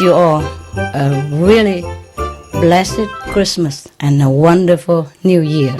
wish you all a really blessed Christmas and a wonderful New Year.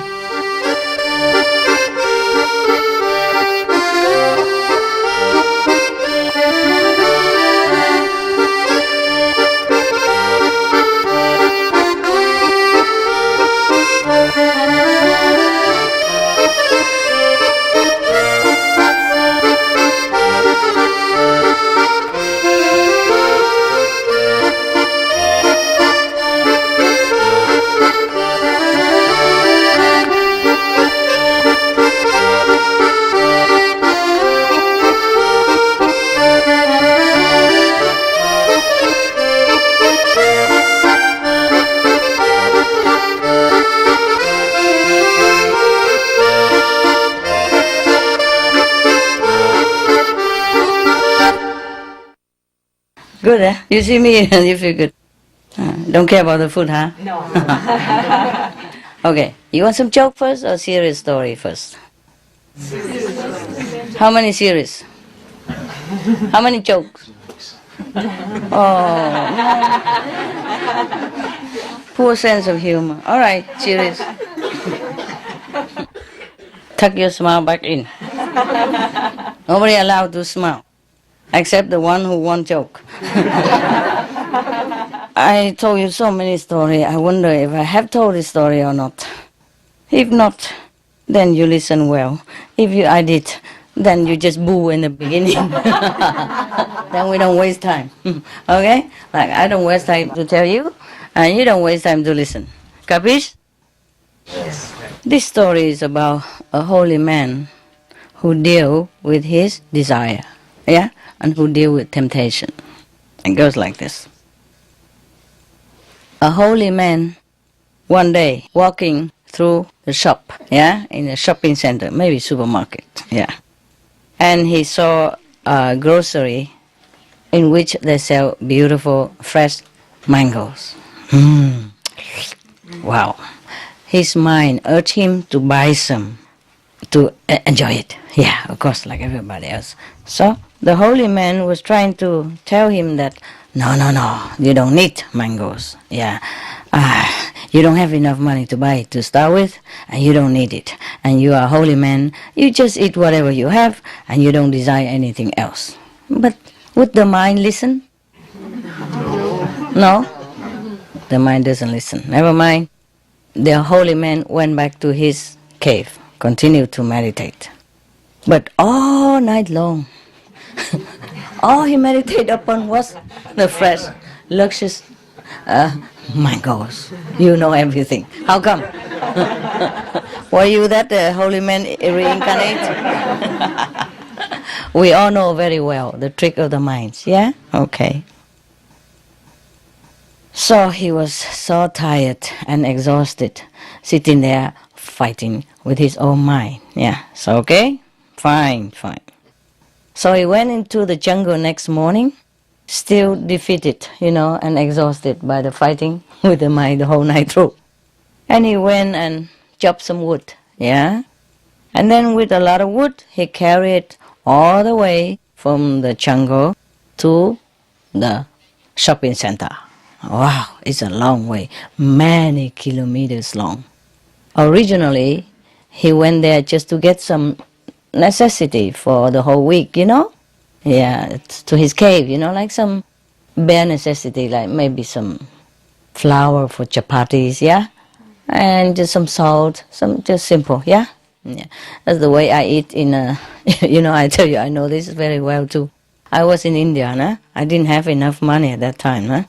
Good, eh? You see me and you feel good. Don't care about the food, huh? No. Okay, you want some joke first or serious story first? How many serious? How many jokes? Oh, no. Poor sense of humor. All right, serious. Tuck your smile back in. Nobody allowed to smile, except the one who won't joke. I told you so many stories. I wonder if I have told this story or not. If not, then you listen well. If I did, then you just boo in the beginning. Then we don't waste time. Okay? Like I don't waste time to tell you, and you don't waste time to listen. Capish? Yes. This story is about a holy man who deal with his desire, yeah, and who deal with temptation. It goes like this. A holy man one day walking through the shop, yeah, in a shopping center, maybe supermarket, yeah. And he saw a grocery in which they sell beautiful fresh mangoes. Wow. His mind urged him to buy some, to enjoy it. Yeah, of course, like everybody else. So the holy man was trying to tell him that, no, you don't need mangoes. Yeah, you don't have enough money to buy it to start with, and you don't need it. And you are a holy man, you just eat whatever you have, and you don't desire anything else. But would the mind listen? No? The mind doesn't listen. Never mind. The holy man went back to his cave, continued to meditate. But all night long, all he meditated upon was the fresh, luscious mangoes. You know everything. How come? Were you that holy man reincarnate? We all know very well the trick of the minds, yeah? Okay. So he was so tired and exhausted, sitting there fighting with his own mind. Yeah, so okay? Fine. So he went into the jungle next morning, still defeated, and exhausted by the fighting with the mind the whole night through. And he went and chopped some wood, yeah? And then with a lot of wood, he carried all the way from the jungle to the shopping center. Wow, it's a long way, many kilometers long. Originally, he went there just to get some necessity for the whole week, Yeah, to his cave, like some bare necessity, like maybe some flour for chapatis, yeah? And just some salt, some just simple, yeah? Yeah. That's the way I eat in I tell you, I know this very well too. I was in India, nah? I didn't have enough money at that time, huh?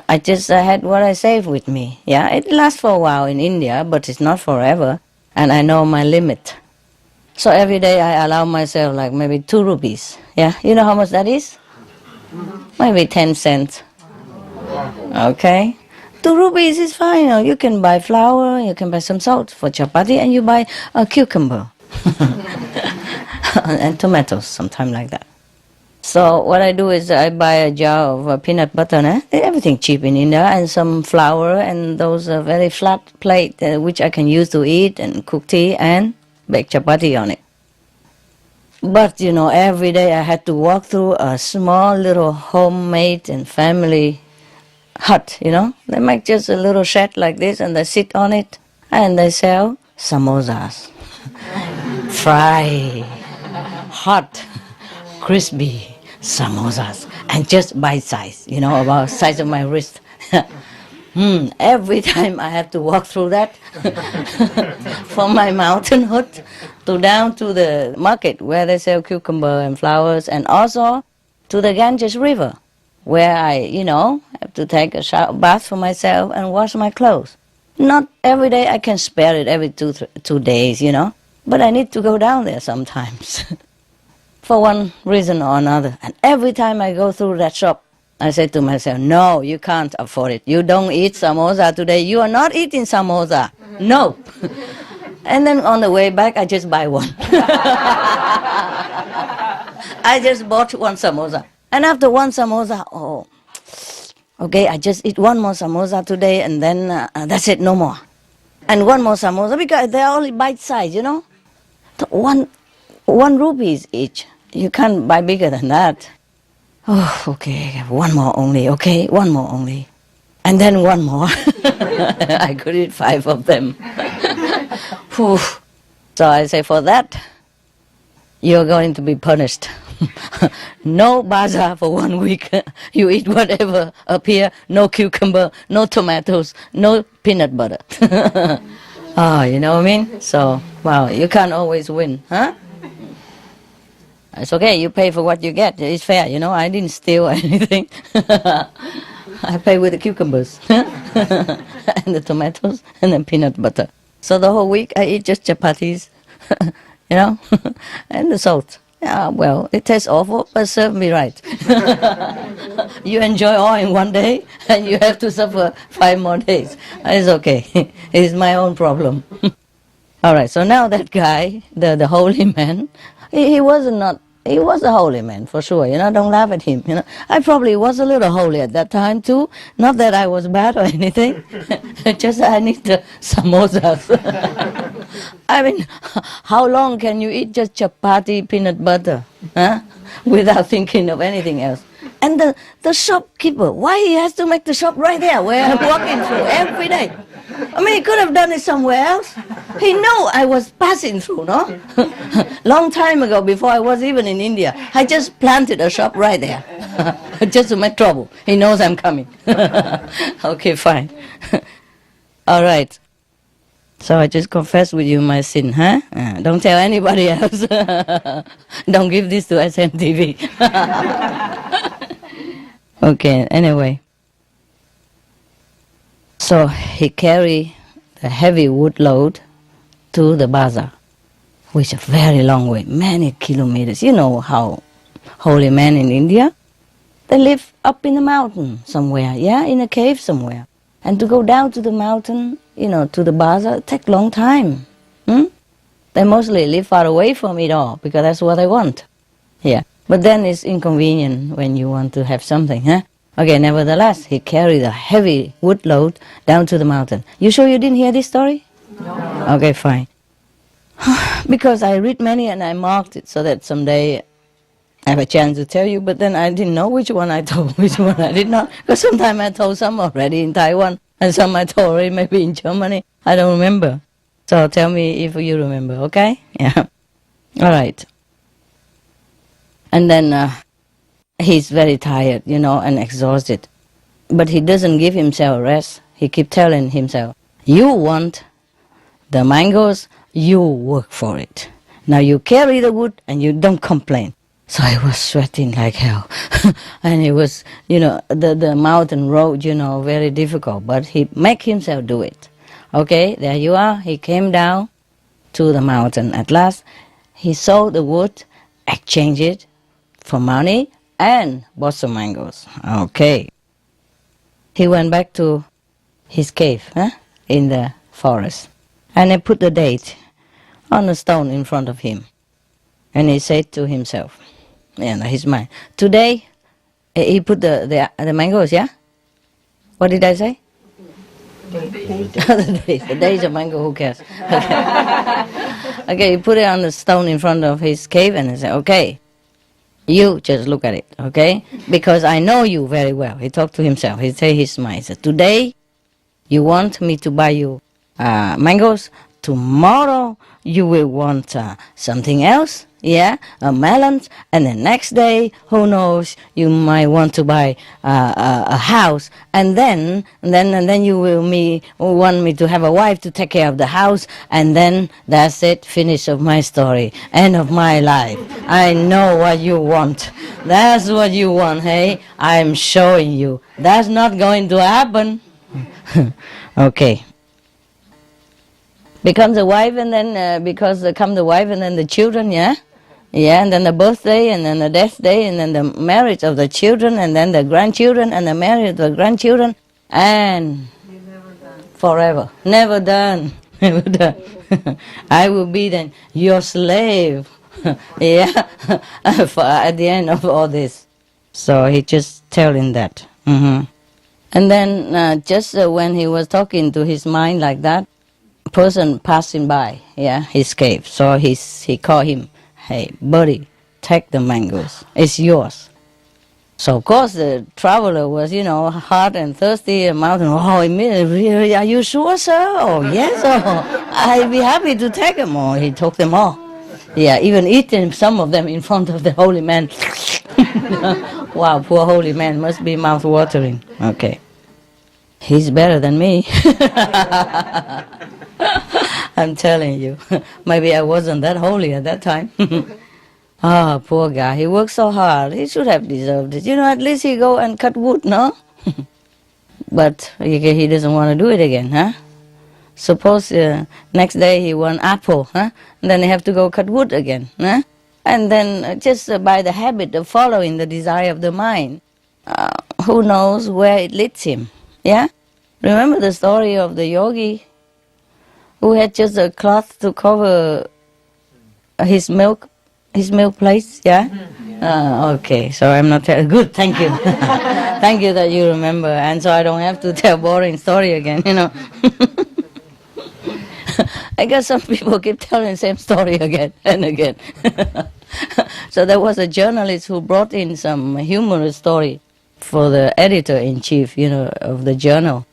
I just had what I saved with me. Yeah, it lasts for a while in India, but it's not forever. And I know my limit. So every day I allow myself like maybe 2 rupees. Yeah, you know how much that is? Maybe 10 cents. Okay. 2 rupees is fine. You can buy flour, you can buy some salt for chapati, and you buy a cucumber. And tomatoes, sometime like that. So what I do is I buy a jar of peanut butter, everything cheap in India, and some flour and those very flat plate which I can use to eat and cook tea and bake chapati on it. But, every day I had to walk through a small little homemade and family hut, They make just a little shed like this and they sit on it and they sell samosas. Fry, hot, crispy samosas. And just bite size, about the size of my wrist. Every time I have to walk through that from my mountain hut to down to the market where they sell cucumber and flowers, and also to the Ganges River where I, have to take a bath for myself and wash my clothes. Not every day, I can spare it every 2 days, but I need to go down there sometimes for one reason or another. And every time I go through that shop, I said to myself, no, you can't afford it. You don't eat samosa today. You are not eating samosa. No. And then on the way back, I just buy one. I just bought one samosa. And after one samosa, okay, I just eat one more samosa today, and then that's it, no more. And one more samosa, because they're only bite-sized, So one rupees each. You can't buy bigger than that. Oh, okay, one more only, okay, one more only. And then one more. I could eat 5 of them. Whew. So I say, for that, you're going to be punished. No bazaar for 1 week. You eat whatever appear, no cucumber, no tomatoes, no peanut butter. You know what I mean? So, wow, you can't always win, huh? It's okay, you pay for what you get. It's fair, I didn't steal anything. I pay with the cucumbers and the tomatoes and the peanut butter. So the whole week I eat just chapatis, and the salt. Yeah, well, it tastes awful, but serve me right. You enjoy all in 1 day, and you have to suffer 5 more days. It's okay. It's my own problem. All right, so now that guy, the holy man, he was a holy man for sure, don't laugh at him, I probably was a little holy at that time too, not that I was bad or anything, just I need the samosas. I mean, how long can you eat just chapati, peanut butter, without thinking of anything else? And the shopkeeper, why he has to make the shop right there where I'm walking through every day? I mean, he could have done it somewhere else. He knew I was passing through, no? Long time ago, before I was even in India, I just planted a shop right there, just to make trouble. He knows I'm coming. Okay, fine. All right. So I just confess with you my sin, huh? Don't tell anybody else. Don't give this to SMTV. Okay, anyway. So he carried the heavy wood load to the bazaar, which is a very long way, many kilometers. You know how holy men in India, they live up in the mountain somewhere, in a cave somewhere. And to go down to the mountain, to the bazaar, it takes a long time. They mostly live far away from it all, because that's what they want. Yeah, but then it's inconvenient when you want to have something, huh? Okay, nevertheless, he carried a heavy wood load down to the mountain. You sure you didn't hear this story? No. Okay, fine. Because I read many and I marked it so that someday I have a chance to tell you, but then I didn't know which one I told, which one I did not. Because sometimes I told some already in Taiwan, and some I told already maybe in Germany. I don't remember. So tell me if you remember, okay? Yeah. All right. And then he's very tired, and exhausted. But he doesn't give himself a rest. He keeps telling himself, you want the mangoes, you work for it. Now you carry the wood and you don't complain. So I was sweating like hell. And it was, the mountain road, very difficult. But he make himself do it. Okay, there you are. He came down to the mountain. At last, he sold the wood, exchanged it for money, and bought some mangoes. Okay. He went back to his cave in the forest. And he put the date on a stone in front of him. And he said to himself, in his mind, today, he put the mangoes, yeah? What did I say? The days of mango, who cares? Okay, he put it on the stone in front of his cave and he said, okay, you just look at it, okay? Because I know you very well. He talked to himself. He said his mind. He said, today you want me to buy you mangoes. Tomorrow you will want something else, yeah, a melon. And the next day, who knows, you might want to buy a house. And then you will want me to have a wife to take care of the house. And then that's it, finish of my story, end of my life. I know what you want. That's what you want, hey? I'm showing you. That's not going to happen. Okay. Becomes a wife, and then come the wife, and then the children, yeah, and then the birthday, and then the death day, and then the marriage of the children, and then the grandchildren, and the marriage of the grandchildren, and forever, never done, never done. I will be then your slave, yeah, at the end of all this. So he just telling that. And then just when he was talking to his mind like that, person passing by, yeah, his cave. So he called him, hey, buddy, take the mangoes. It's yours. So of course the traveler was, hot and thirsty, and mountain. Oh, really? Are you sure, sir? Oh, yes. Oh, I'd be happy to take them all. He took them all. Yeah, even eating some of them in front of the holy man. Wow, poor holy man must be mouth-watering. Okay. He's better than me. I'm telling you. Maybe I wasn't that holy at that time. Poor guy. He worked so hard. He should have deserved it. At least he go and cut wood, no? But he doesn't want to do it again, huh? Suppose next day he want apple, huh? And then he have to go cut wood again, huh? And then just by the habit of following the desire of the mind, who knows where it leads him, yeah? Remember the story of the yogi who had just a cloth to cover his milk place, yeah? Okay, so I'm not telling. Good, thank you. Thank you that you remember, and so I don't have to tell boring story again, I guess some people keep telling the same story again and again. So there was a journalist who brought in some humorous story for the editor-in-chief, of the journal.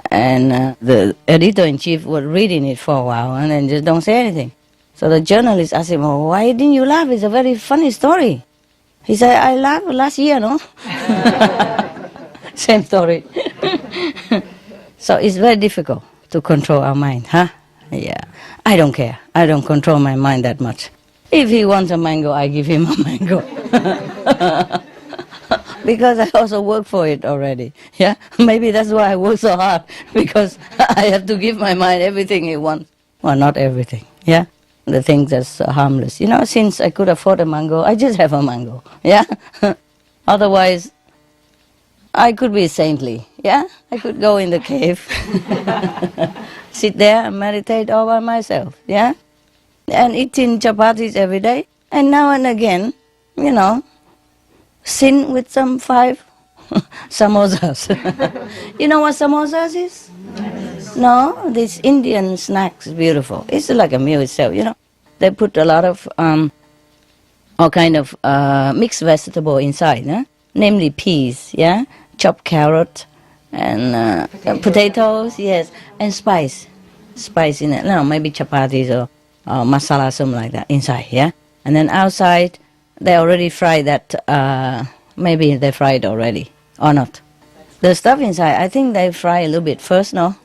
And the editor-in-chief was reading it for a while and then just don't say anything. So the journalist asked him, oh, why didn't you laugh? It's a very funny story. He said, I laughed last year, no? Same story. So it's very difficult to control our mind, huh? Yeah. I don't care. I don't control my mind that much. If he wants a mango, I give him a mango. Because I also work for it already. Yeah, maybe that's why I work so hard, because I have to give my mind everything it wants. Well, not everything. Yeah, the things that's harmless. Since I could afford a mango, I just have a mango. Yeah, otherwise I could be saintly. Yeah, I could go in the cave, sit there and meditate all by myself. Yeah, and eating chapatis every day, and now and again, sin with some 5 samosas. You know what samosas is? No, this Indian snacks, beautiful. It's like a meal itself, They put a lot of all kind of mixed vegetable inside, namely peas, yeah, chopped carrot, and potatoes, yes, and spice in it. No, maybe chapatis or masala, something like that inside, yeah. And then outside, they already fried that, maybe they fried already, or not. The stuff inside, I think they fry a little bit first, no?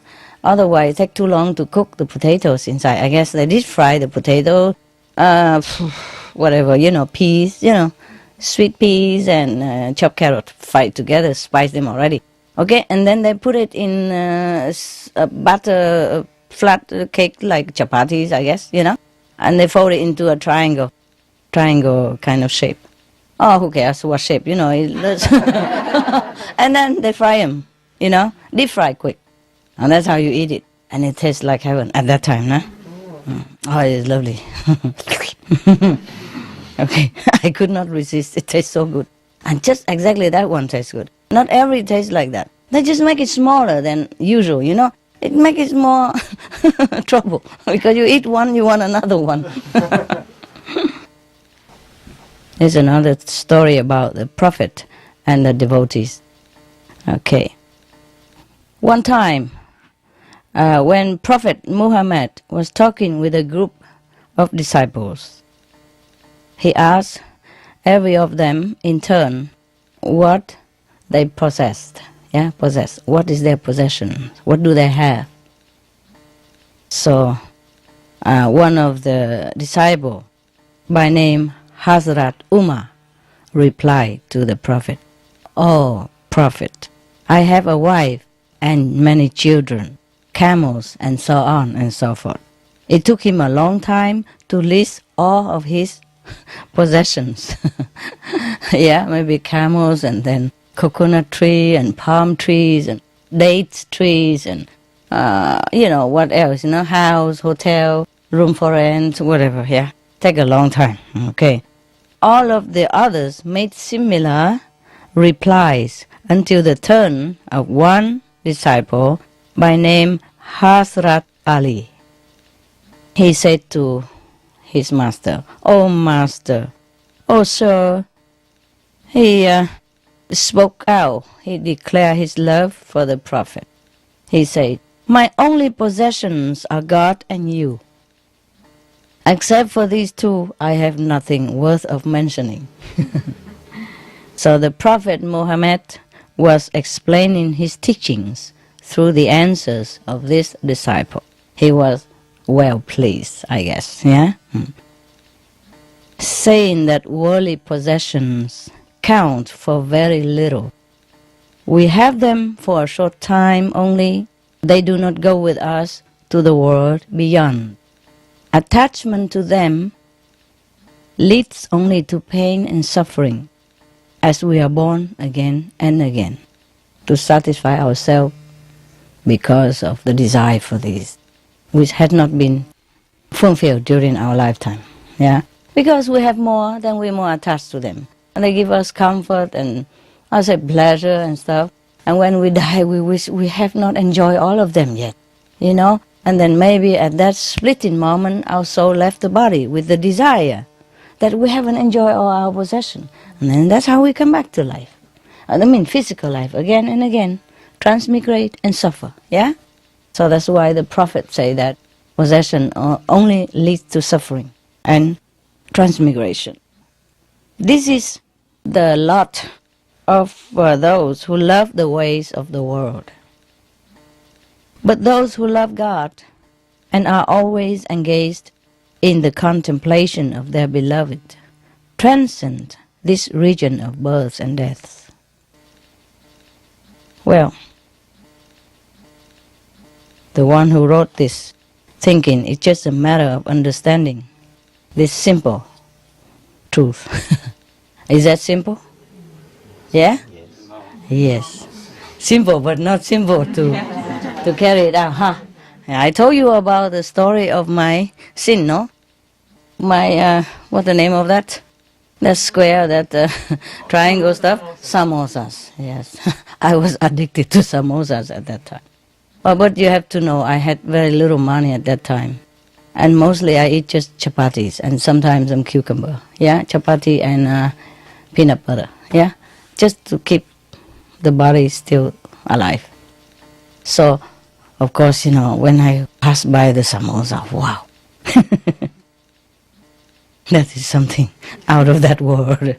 Otherwise, it takes too long to cook the potatoes inside. I guess they did fry the potato, whatever, peas, sweet peas and chopped carrot, fried together, spice them already. Okay, and then they put it in a butter, flat cake like chapatis, I guess, and they fold it into a triangle kind of shape. Oh, who cares what shape, and then they fry them, deep fry quick. And that's how you eat it. And it tastes like heaven at that time, no? Oh, it's lovely. Okay, I could not resist. It tastes so good. And just exactly that one tastes good. Not every tastes like that. They just make it smaller than usual, it makes it more trouble, because you eat one, you want another one. There's another story about the prophet and the devotees. Okay. One time, when Prophet Muhammad was talking with a group of disciples, he asked every of them in turn what they possessed. Possess. What is their possession? What do they have? So, one of the disciples, by name Hazrat Umar, replied to the Prophet, "Oh, Prophet, I have a wife and many children, camels, and so on and so forth." It took him a long time to list all of his possessions. Maybe camels, and then coconut tree and palm trees and dates trees and what else, house, hotel, room for rent, whatever. Take a long time. Okay. All of the others made similar replies until the turn of one disciple by name Hazrat Ali. He said to his master, "Oh master, oh sir," he spoke out. He declared his love for the Prophet. He said, "My only possessions are God and you. Except for these two, I have nothing worth of mentioning." So the Prophet Muhammad was explaining his teachings through the answers of this disciple. He was well pleased, I guess, saying that worldly possessions count for very little. We have them for a short time only. They do not go with us to the world beyond. Attachment to them leads only to pain and suffering, as we are born again and again to satisfy ourselves because of the desire for these, which had not been fulfilled during our lifetime. Because we have more, then we're more attached to them. And they give us comfort and, I say, pleasure and stuff. And when we die, we wish we have not enjoyed all of them yet, And then maybe at that splitting moment, our soul left the body with the desire that we haven't enjoyed all our possession. And then that's how we come back to life. Physical life, again and again, transmigrate and suffer, So that's why the Prophet say that possession only leads to suffering and transmigration. This is the lot of those who love the ways of the world. But those who love God and are always engaged in the contemplation of their beloved transcend this region of births and deaths. Well, the one who wrote this thinking it's just a matter of understanding this simple truth. Is that simple? Yeah? Yes. Simple, but not simple to carry it out, I told you about the story of my sin, no? My, what's the name of that? That square, that triangle stuff? Samosas, yes. I was addicted to samosas at that time. But you have to know, I had very little money at that time. And mostly I eat just chapatis and sometimes some cucumber. Chapati and peanut butter. Just to keep the body still alive. So, of course, when I pass by the samosa, wow. That is something out of that world.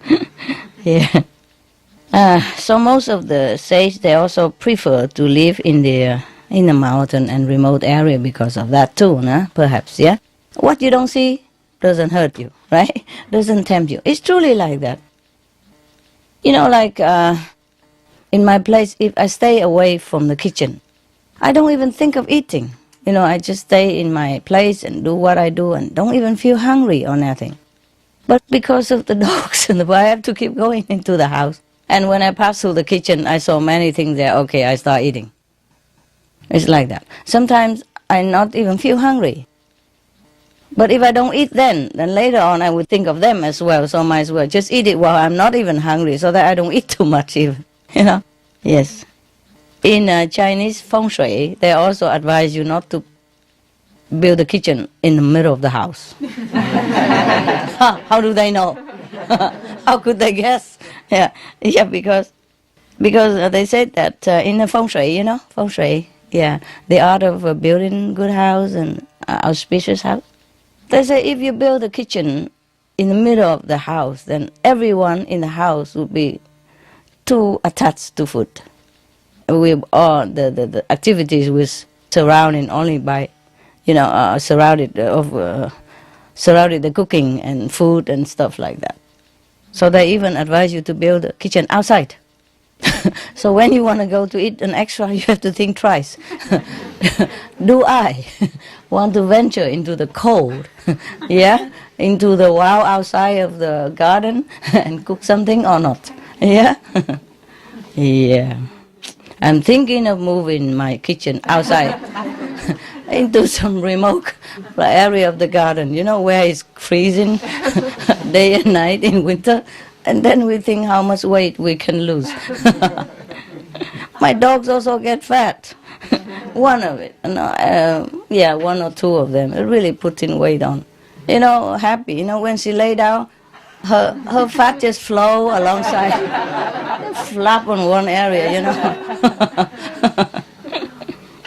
So most of the sages, they also prefer to live in the mountain and remote area because of that too, perhaps, What you don't see doesn't hurt you, right? Doesn't tempt you. It's truly like that. In my place, if I stay away from the kitchen, I don't even think of eating. I just stay in my place and do what I do and don't even feel hungry or nothing. But because of the dogs and I have to keep going into the house. And when I pass through the kitchen, I saw many things there. Okay, I start eating. It's like that. Sometimes I not even feel hungry. But if I don't eat then later on I would think of them as well. So I might as well just eat it while I'm not even hungry so that I don't eat too much even. Yes. In Chinese feng shui, they also advise you not to build a kitchen in the middle of the house. How do they know? How could they guess? Yeah, because they said that in the feng shui, feng shui, the art of building good house and auspicious house. They say if you build a kitchen in the middle of the house, then everyone in the house will be too attached to food. With all the activities was surrounded only by, surrounded the cooking and food and stuff like that. So they even advise you to build a kitchen outside. So when you want to go to eat an extra, you have to think twice. Do I want to venture into the cold, into the wild outside of the garden and cook something or not? Yeah? Yeah. I'm thinking of moving my kitchen outside into some remote area of the garden, where it's freezing day and night in winter. And then we think how much weight we can lose. My dogs also get fat. One of it, one or two of them. It really putting weight on. Happy. When she lay down, her fat just flow alongside, flap on one area.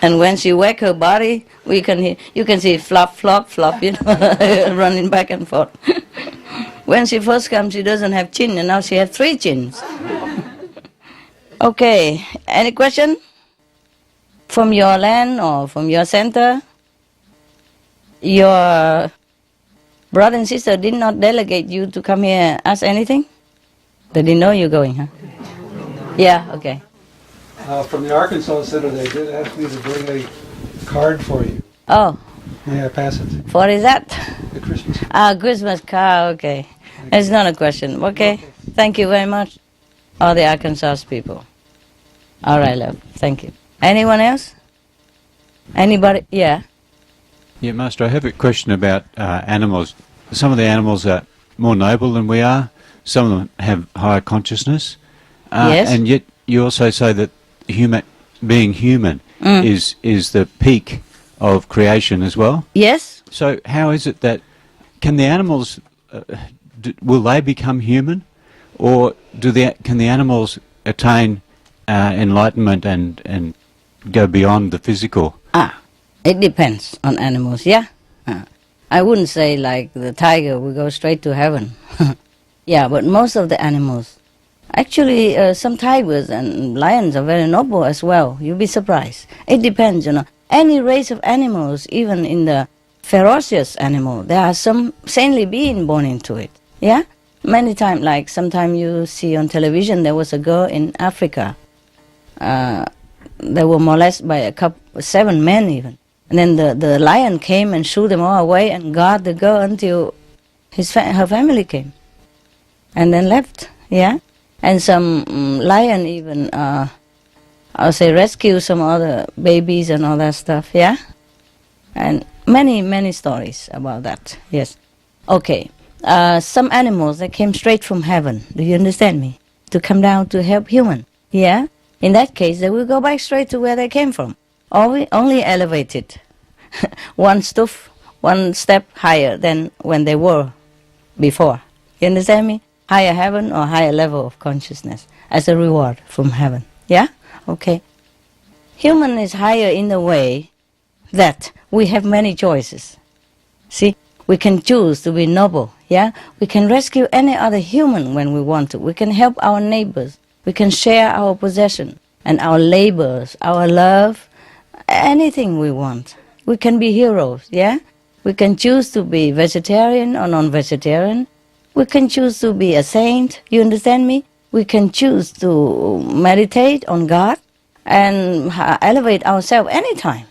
And when she wake her body, you can see flop, flop, flop, running back and forth. When she first comes, she doesn't have chin, and now she has 3 chins. Okay, any question? From your land or from your center? Your brother and sister did not delegate you to come here and ask anything? They didn't know you're going, huh? Yeah, okay. From the Arkansas Center, they did ask me to bring a card for you. Oh. Yeah, pass it. What is that? The Christmas card. Christmas card, okay. It's not a question. Okay, thank you very much. All the Arkansas people. All right, love. Thank you. Anyone else? Anybody? Yeah. Yeah, Master, I have a question about animals. Some of the animals are more noble than we are. Some of them have higher consciousness. Yes. And yet you also say that being human is the peak of creation as well. Yes. So how is it that, can the animals, will they become human? Or can the animals attain enlightenment and go beyond the physical? It depends on animals, yeah? I wouldn't say like the tiger will go straight to heaven. Yeah, but most of the animals. Actually, some tigers and lions are very noble as well. You'll be surprised. It depends, Any race of animals, even in the ferocious animal, there are some saintly being born into it, yeah? Many times, like sometimes you see on television, there was a girl in Africa. They were molested by 7 men even. And then the lion came and shoo them all away and guard the girl until her family came. And then left, yeah? And some lion even, rescue some other babies and all that stuff, yeah? And many, many stories about that, yes. Okay, some animals that came straight from heaven, do you understand me? To come down to help human, yeah? In that case, they will go back straight to where they came from. Only elevated one step higher than when they were before. You understand me? Higher heaven or higher level of consciousness as a reward from heaven. Yeah? Okay. Human is higher in the way that we have many choices. See? We can choose to be noble. Yeah? We can rescue any other human when we want to. We can help our neighbors. We can share our possession and our labors, our love, anything we want. We can be heroes, yeah? We can choose to be vegetarian or non-vegetarian. We can choose to be a saint, you understand me? We can choose to meditate on God and elevate ourselves anytime.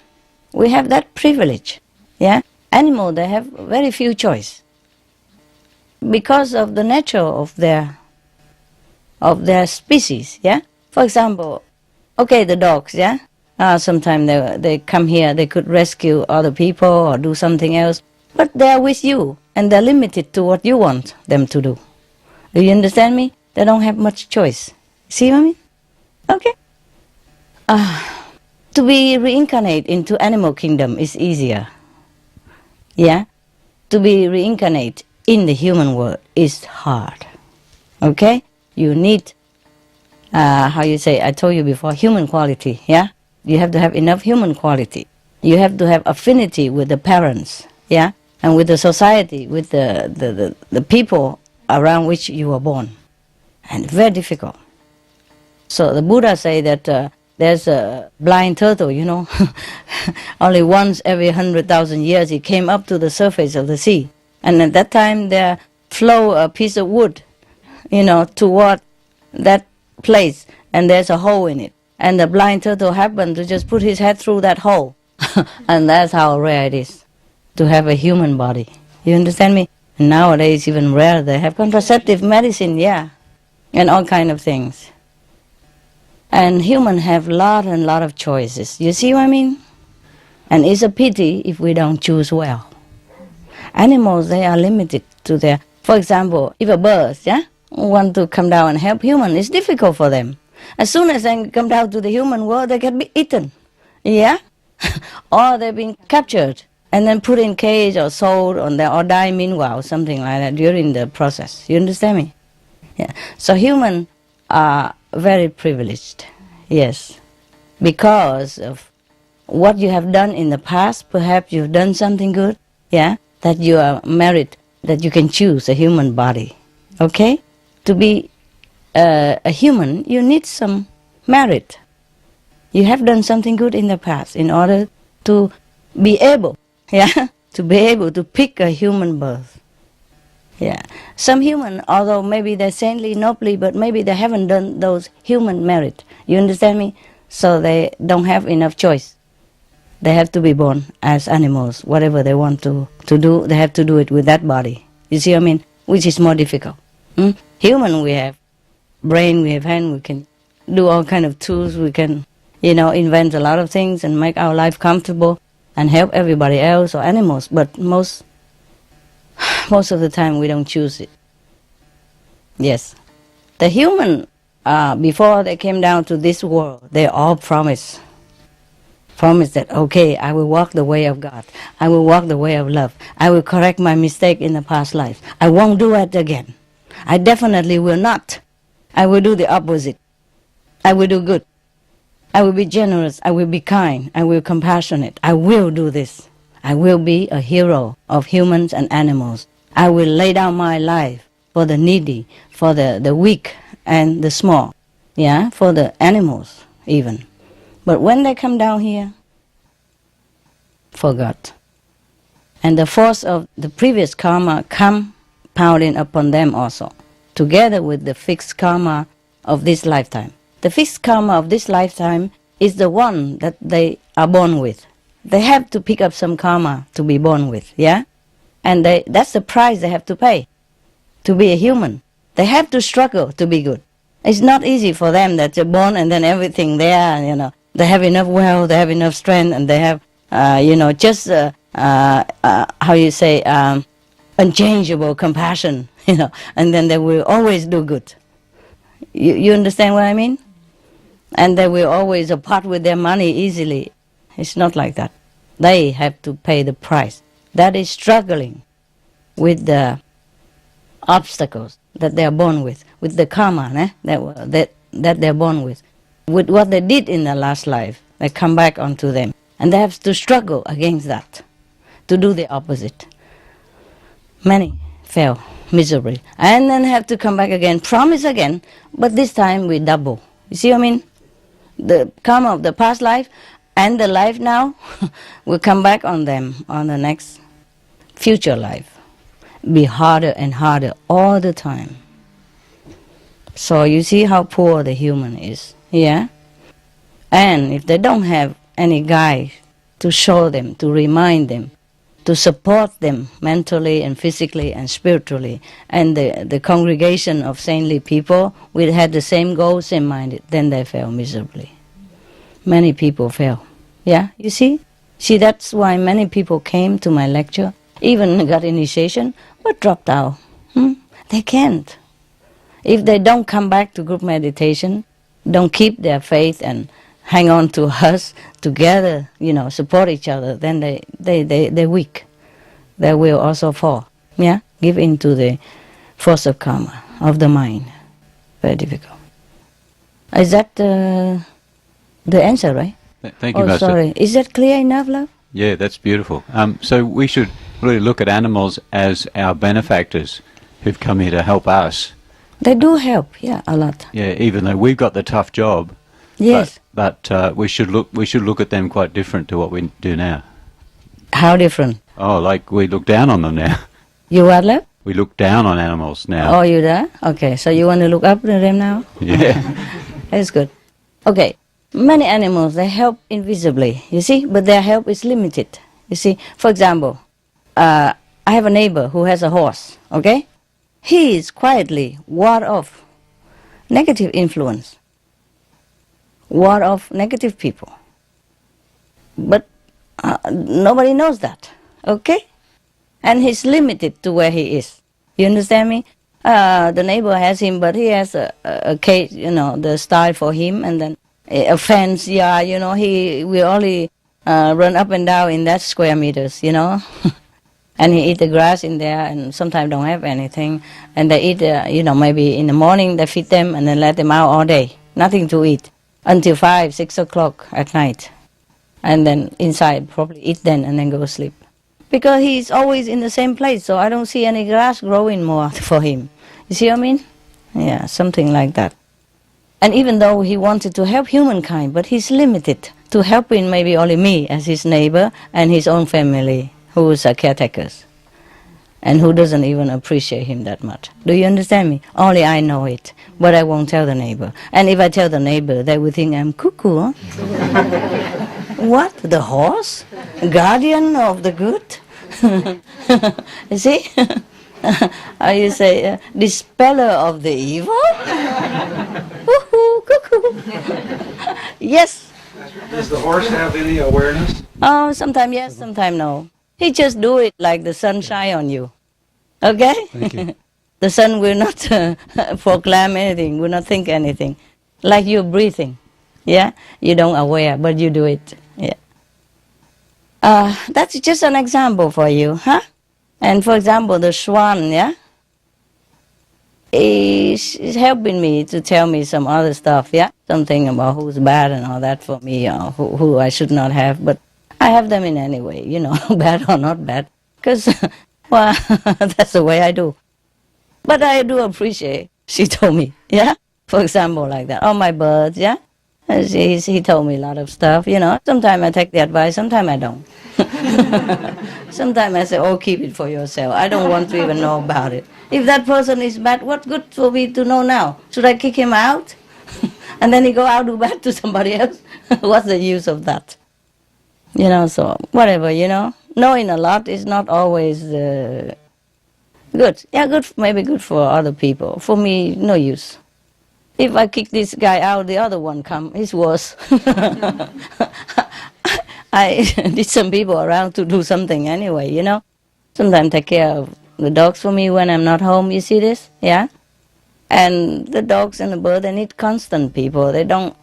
We have that privilege, yeah? Animals, they have very few choice. Because of the nature of their species, yeah? For example, okay, the dogs, yeah? Sometimes they come here, they could rescue other people or do something else, but they're with you, and they're limited to what you want them to do. Do you understand me? They don't have much choice. See what I mean? Okay. To be reincarnate into animal kingdom is easier. Yeah? To be reincarnate in the human world is hard. Okay? You need, I told you before, human quality, yeah? You have to have enough human quality. You have to have affinity with the parents, yeah? And with the society, with the people around which you were born. And very difficult. So the Buddha say that there's a blind turtle, only once every 100,000 years he came up to the surface of the sea. And at that time there flow a piece of wood, toward that place, and there's a hole in it. And the blind turtle happened to just put his head through that hole. And that's how rare it is to have a human body. You understand me? And nowadays even rare, they have contraceptive medicine, yeah, and all kind of things. And humans have lot and lot of choices. You see what I mean? And it's a pity if we don't choose well. Animals, they are limited to their... For example, if a bird, want to come down and help human, it's difficult for them. As soon as they come down to the human world, they can be eaten. Yeah? Or they've been captured and then put in cage or sold or die meanwhile, something like that during the process. You understand me? Yeah. So humans are very privileged, yes, because of what you have done in the past. Perhaps you've done something good, yeah, that you are merit, that you can choose a human body, okay? To be a human, you need some merit. You have done something good in the past in order to be able, yeah, to be able to pick a human birth. Yeah, some human, although maybe they're saintly, nobly, but maybe they haven't done those human merit. You understand me? So they don't have enough choice. They have to be born as animals. Whatever they want to do, they have to do it with that body. You see what I mean? Which is more difficult. Human, we have brain, we have hand, we can do all kind of tools, we can, invent a lot of things and make our life comfortable and help everybody else or animals, but most of the time we don't choose it. Yes. The human, before they came down to this world, they all promise that, okay, I will walk the way of God. I will walk the way of love. I will correct my mistake in the past life. I won't do it again. I definitely will not. I will do the opposite. I will do good. I will be generous. I will be kind. I will be compassionate. I will do this. I will be a hero of humans and animals. I will lay down my life for the needy, for the weak and the small, yeah, for the animals even. But when they come down here, forgot. And the force of the previous karma compounding upon them also, together with the fixed karma of this lifetime. The fixed karma of this lifetime is the one that they are born with. They have to pick up some karma to be born with, yeah? And that's the price they have to pay to be a human. They have to struggle to be good. It's not easy for them that they're born and then everything there, They have enough wealth, they have enough strength, and they have, unchangeable compassion, and then they will always do good. You understand what I mean? And they will always part with their money easily. It's not like that. They have to pay the price. That is struggling with the obstacles that they are born with the karma that they are born with what they did in their last life. They come back onto them. And they have to struggle against that, to do the opposite. Many fail miserably. And then have to come back again, promise again, but this time we double. You see what I mean? The karma of the past life and the life now will come back on them on the next future life. Be harder and harder all the time. So you see how poor the human is, yeah? And if they don't have any guide to show them, to remind them, to support them mentally and physically and spiritually, and the congregation of saintly people will have the same goal, same minded, then they fail miserably. Many people fail. Yeah, you see? See, that's why many people came to my lecture, even got initiation, but dropped out. They can't. If they don't come back to group meditation, don't keep their faith and hang on to us together, support each other, then they're weak. They will also fall. Yeah? Give in to the force of karma, of the mind. Very difficult. Is that the answer, right? Thank you, Oh, Master. sorry. Is that clear enough, love? Yeah, that's beautiful. So we should really look at animals as our benefactors who've come here to help us. They do help, yeah, a lot. Yeah, even though we've got the tough job. Yes. But we should look at them quite different to what we do now. How different? Oh, like we look down on them now. You what, love? We look down on animals now. Oh, you there? Okay, so you want to look up to them now? Yeah. That's good. Okay, many animals, they help invisibly, you see, but their help is limited. You see, for example, I have a neighbor who has a horse, okay? He is quietly ward off negative influence, ward off negative people. But nobody knows that, okay? And he's limited to where he is. You understand me? The neighbor has him, but he has a cage, the style for him, and then a fence, yeah, he will only run up and down in that square meters, And he eat the grass in there, and sometimes don't have anything. And they eat, maybe in the morning they feed them and then let them out all day. Nothing to eat until 5, 6 o'clock at night. And then inside probably eat then and then go sleep. Because he's always in the same place, so I don't see any grass growing more for him. You see what I mean? Yeah, something like that. And even though he wanted to help humankind, but he's limited to helping maybe only me as his neighbor and his own family, who is caretakers, and who doesn't even appreciate him that much. Do you understand me? Only I know it, but I won't tell the neighbor. And if I tell the neighbor, they will think I'm cuckoo, huh? What? The horse? Guardian of the good? You see? You say, dispeller of the evil? Woohoo, cuckoo. Yes. Does the horse have any awareness? Oh, sometimes yes, sometimes no. He just do it like the sun shine on you. Okay? Thank you. The sun will not proclaim anything, will not think anything. Like you're breathing. Yeah? You don't aware, but you do it. Yeah. That's just an example for you, huh? And for example, the swan, yeah? He's helping me to tell me some other stuff, yeah? Something about who's bad and all that for me, or who I should not have. But I have them in any way, bad or not bad. Because, well, that's the way I do. But I do appreciate, she told me, yeah? For example, like that. Oh, my birds, yeah? He told me a lot of stuff, Sometimes I take the advice, sometimes I don't. Sometimes I say, oh, keep it for yourself. I don't want to even know about it. If that person is bad, what good for me to know now? Should I kick him out? And then he go out do bad to somebody else? What's the use of that? So whatever, Knowing a lot is not always good. Yeah, good, maybe good for other people. For me, no use. If I kick this guy out, the other one come. It's worse. I need some people around to do something anyway, Sometimes take care of the dogs for me when I'm not home. You see this? Yeah? And the dogs and the bird, they need constant people. They don't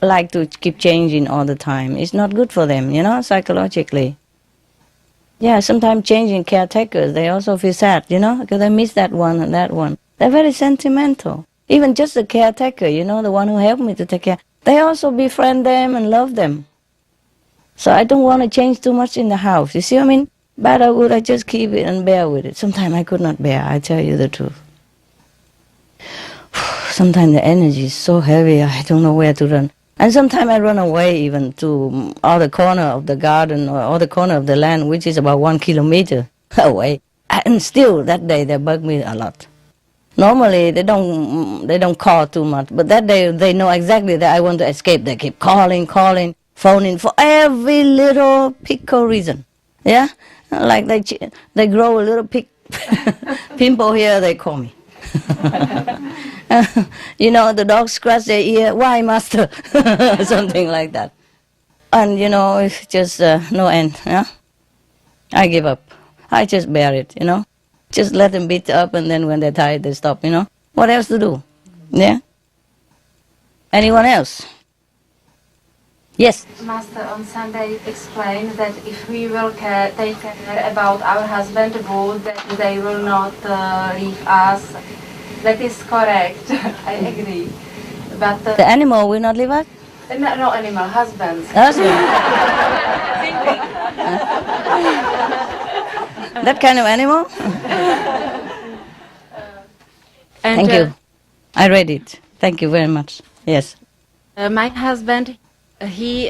like to keep changing all the time. It's not good for them, psychologically. Yeah, sometimes changing caretakers, they also feel sad, because they miss that one and that one. They're very sentimental. Even just the caretaker, the one who helped me to take care, they also befriend them and love them. So I don't want to change too much in the house. You see what I mean? Bad or good, I just keep it and bear with it. Sometimes I could not bear, I tell you the truth. Sometimes the energy is so heavy, I don't know where to run. And sometimes I run away even to other corner of the garden or other corner of the land, which is about 1 kilometer away. And still, that day, they bug me a lot. Normally, they don't call too much, but that day, they know exactly that I want to escape. They keep calling, phoning for every little pickle reason. Yeah? Like they grow a little pimple here, they call me. The dogs scratch their ear, why, master? Something like that. And, it's just no end. Yeah? I give up. I just bear it, Just let them beat up, and then when they're tired, they stop, What else to do? Yeah? Anyone else? Yes. Master on Sunday explained that if we will take care about our husband good, that they will not leave us. That is correct. I agree. But The animal will not leave us? no animal, husbands. That kind of animal? And, Thank you. I read it. Thank you very much. Yes. My husband, he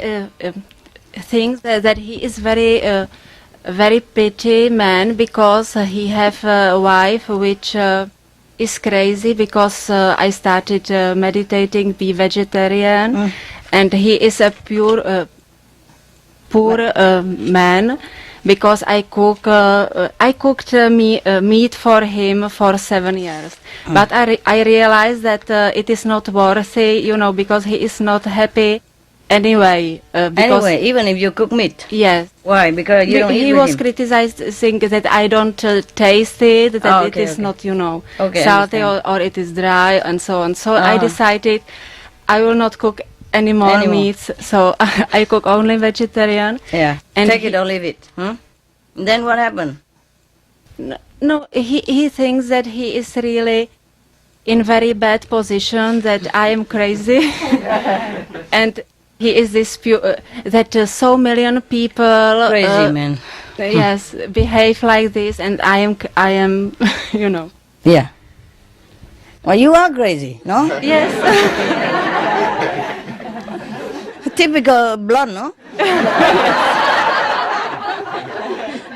thinks that he is very pity man because he have a wife which is crazy because I started meditating, be vegetarian, and he is a poor man because I cooked meat for him for 7 years. But I realized that it is not worthy, because he is not happy anyway. Because Anyway, even if you cook meat. yes. Why? Because you don't eat He with was him. criticized, saying that I don't taste it, that Oh, it okay, is okay. not, Okay, salty understand. or it is dry and so on. So I Ah. decided I will not cook any more Anymore. meats. So I cook only vegetarian. Yeah. And Take he- it or leave it. Then what happened? No, he thinks that he is really in very bad position, that I am crazy, and he is this that so million people Crazy man. yes, behave like this, and I am, Yeah. Well, you are crazy, no? yes, Typical blonde, no?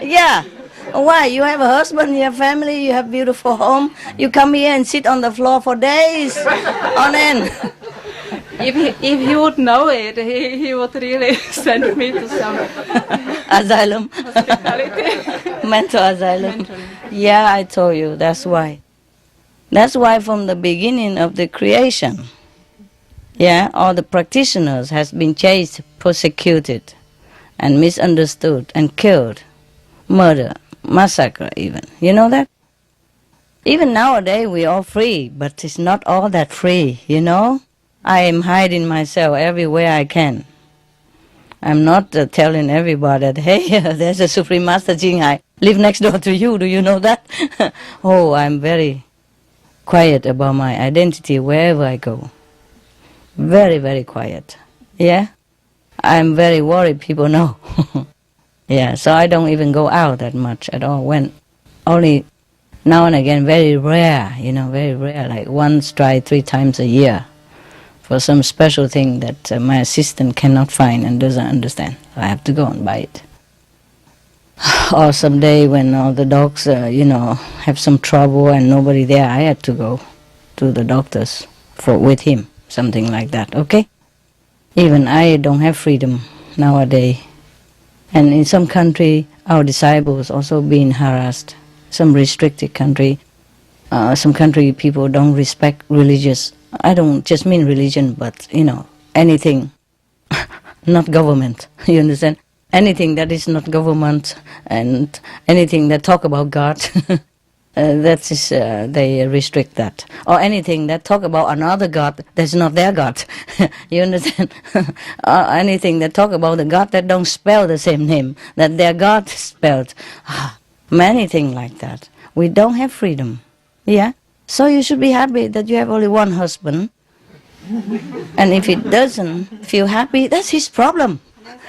Yeah. Why? You have a husband, you have family, you have beautiful home. You come here and sit on the floor for days on end. if he would know it, he would really send me to some Asylum. hospitality. Mental asylum. Yeah, I told you. That's why. That's why from the beginning of the creation, all the practitioners has been chased, persecuted, and misunderstood, and killed, murder, massacre even. You know that? Even nowadays we are free, but it's not all that free, I am hiding myself everywhere I can. I'm not telling everybody that, hey, there's a Supreme Master Jing, I live next door to you, do you know that? Oh, I'm very quiet about my identity wherever I go. Very, very quiet. Yeah? I'm very worried people know. Yeah, so I don't even go out that much at all. When only now and again, very rare, very rare, like once, try 3 times a year for some special thing that my assistant cannot find and doesn't understand. I have to go and buy it. Or someday when all the dogs, have some trouble and nobody there, I had to go to the doctors with him, something like that, okay? Even I don't have freedom nowadays. And in some country, our disciples also being harassed. Some restricted country, some country people don't respect religious. I don't just mean religion, but anything, not government. You understand? Anything that is not government and anything that talk about God, that is they restrict that. Or anything that talk about another God that's not their God. You understand? Anything that talk about the God that don't spell the same name that their God spelled. Many things like that. We don't have freedom. Yeah? So you should be happy that you have only one husband. And if he doesn't feel happy, that's his problem.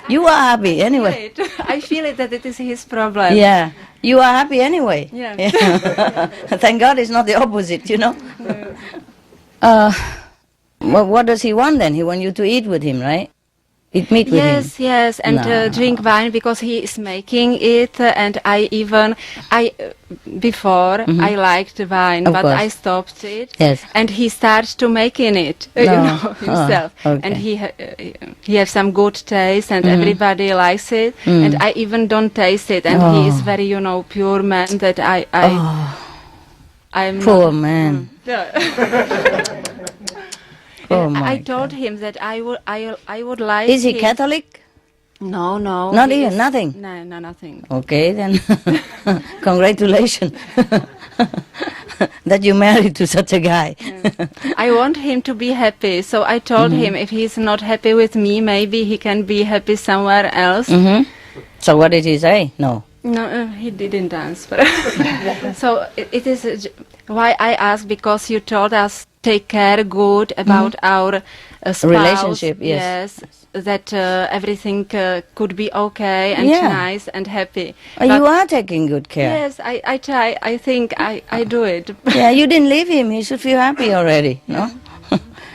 You are happy anyway. I feel it that it is his problem. Yeah, you are happy anyway. Yeah. Thank God it's not the opposite, What does he want then? He wants you to eat with him, right? Eat meat with him. Yes, and No. drink wine because he is making it, and before I liked wine, Of but course. I stopped it. Yes. And he starts to making it, No. himself, Oh, okay. and he has some good taste, and everybody likes it, and I even don't taste it, and he is very pure man that I'm Poor not, man. Oh my I told him that I would like. Is he him- Catholic? No, no. Not he even, is- nothing? No, nothing. Okay, then. Congratulations. that you married to such a guy. I want him to be happy, so I told him if he's not happy with me, maybe he can be happy somewhere else. So what did he say? No. No, he didn't answer. So it is why I asked, because you told us take care good about our spouse. Relationship, yes. That everything could be okay and Yeah. nice and happy. You are taking good care. Yes, I try. I think I do it. Yeah, you didn't leave him. He should feel happy already, no?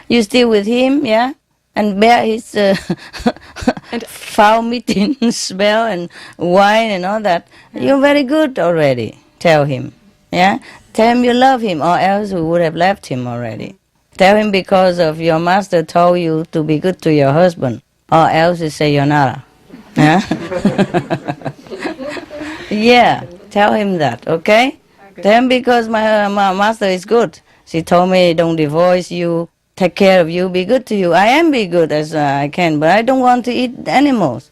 You still with him, yeah? And bear his And- foul meeting smell and wine and all that. You're very good already. Tell him, yeah? Tell him you love him, or else we would have left him already. Tell him because of your master told you to be good to your husband, or else you say you're not. Yeah? Yeah, tell him that, okay? Tell him because my master is good. She told me don't divorce you, take care of you, be good to you. I am be good as I can, but I don't want to eat animals.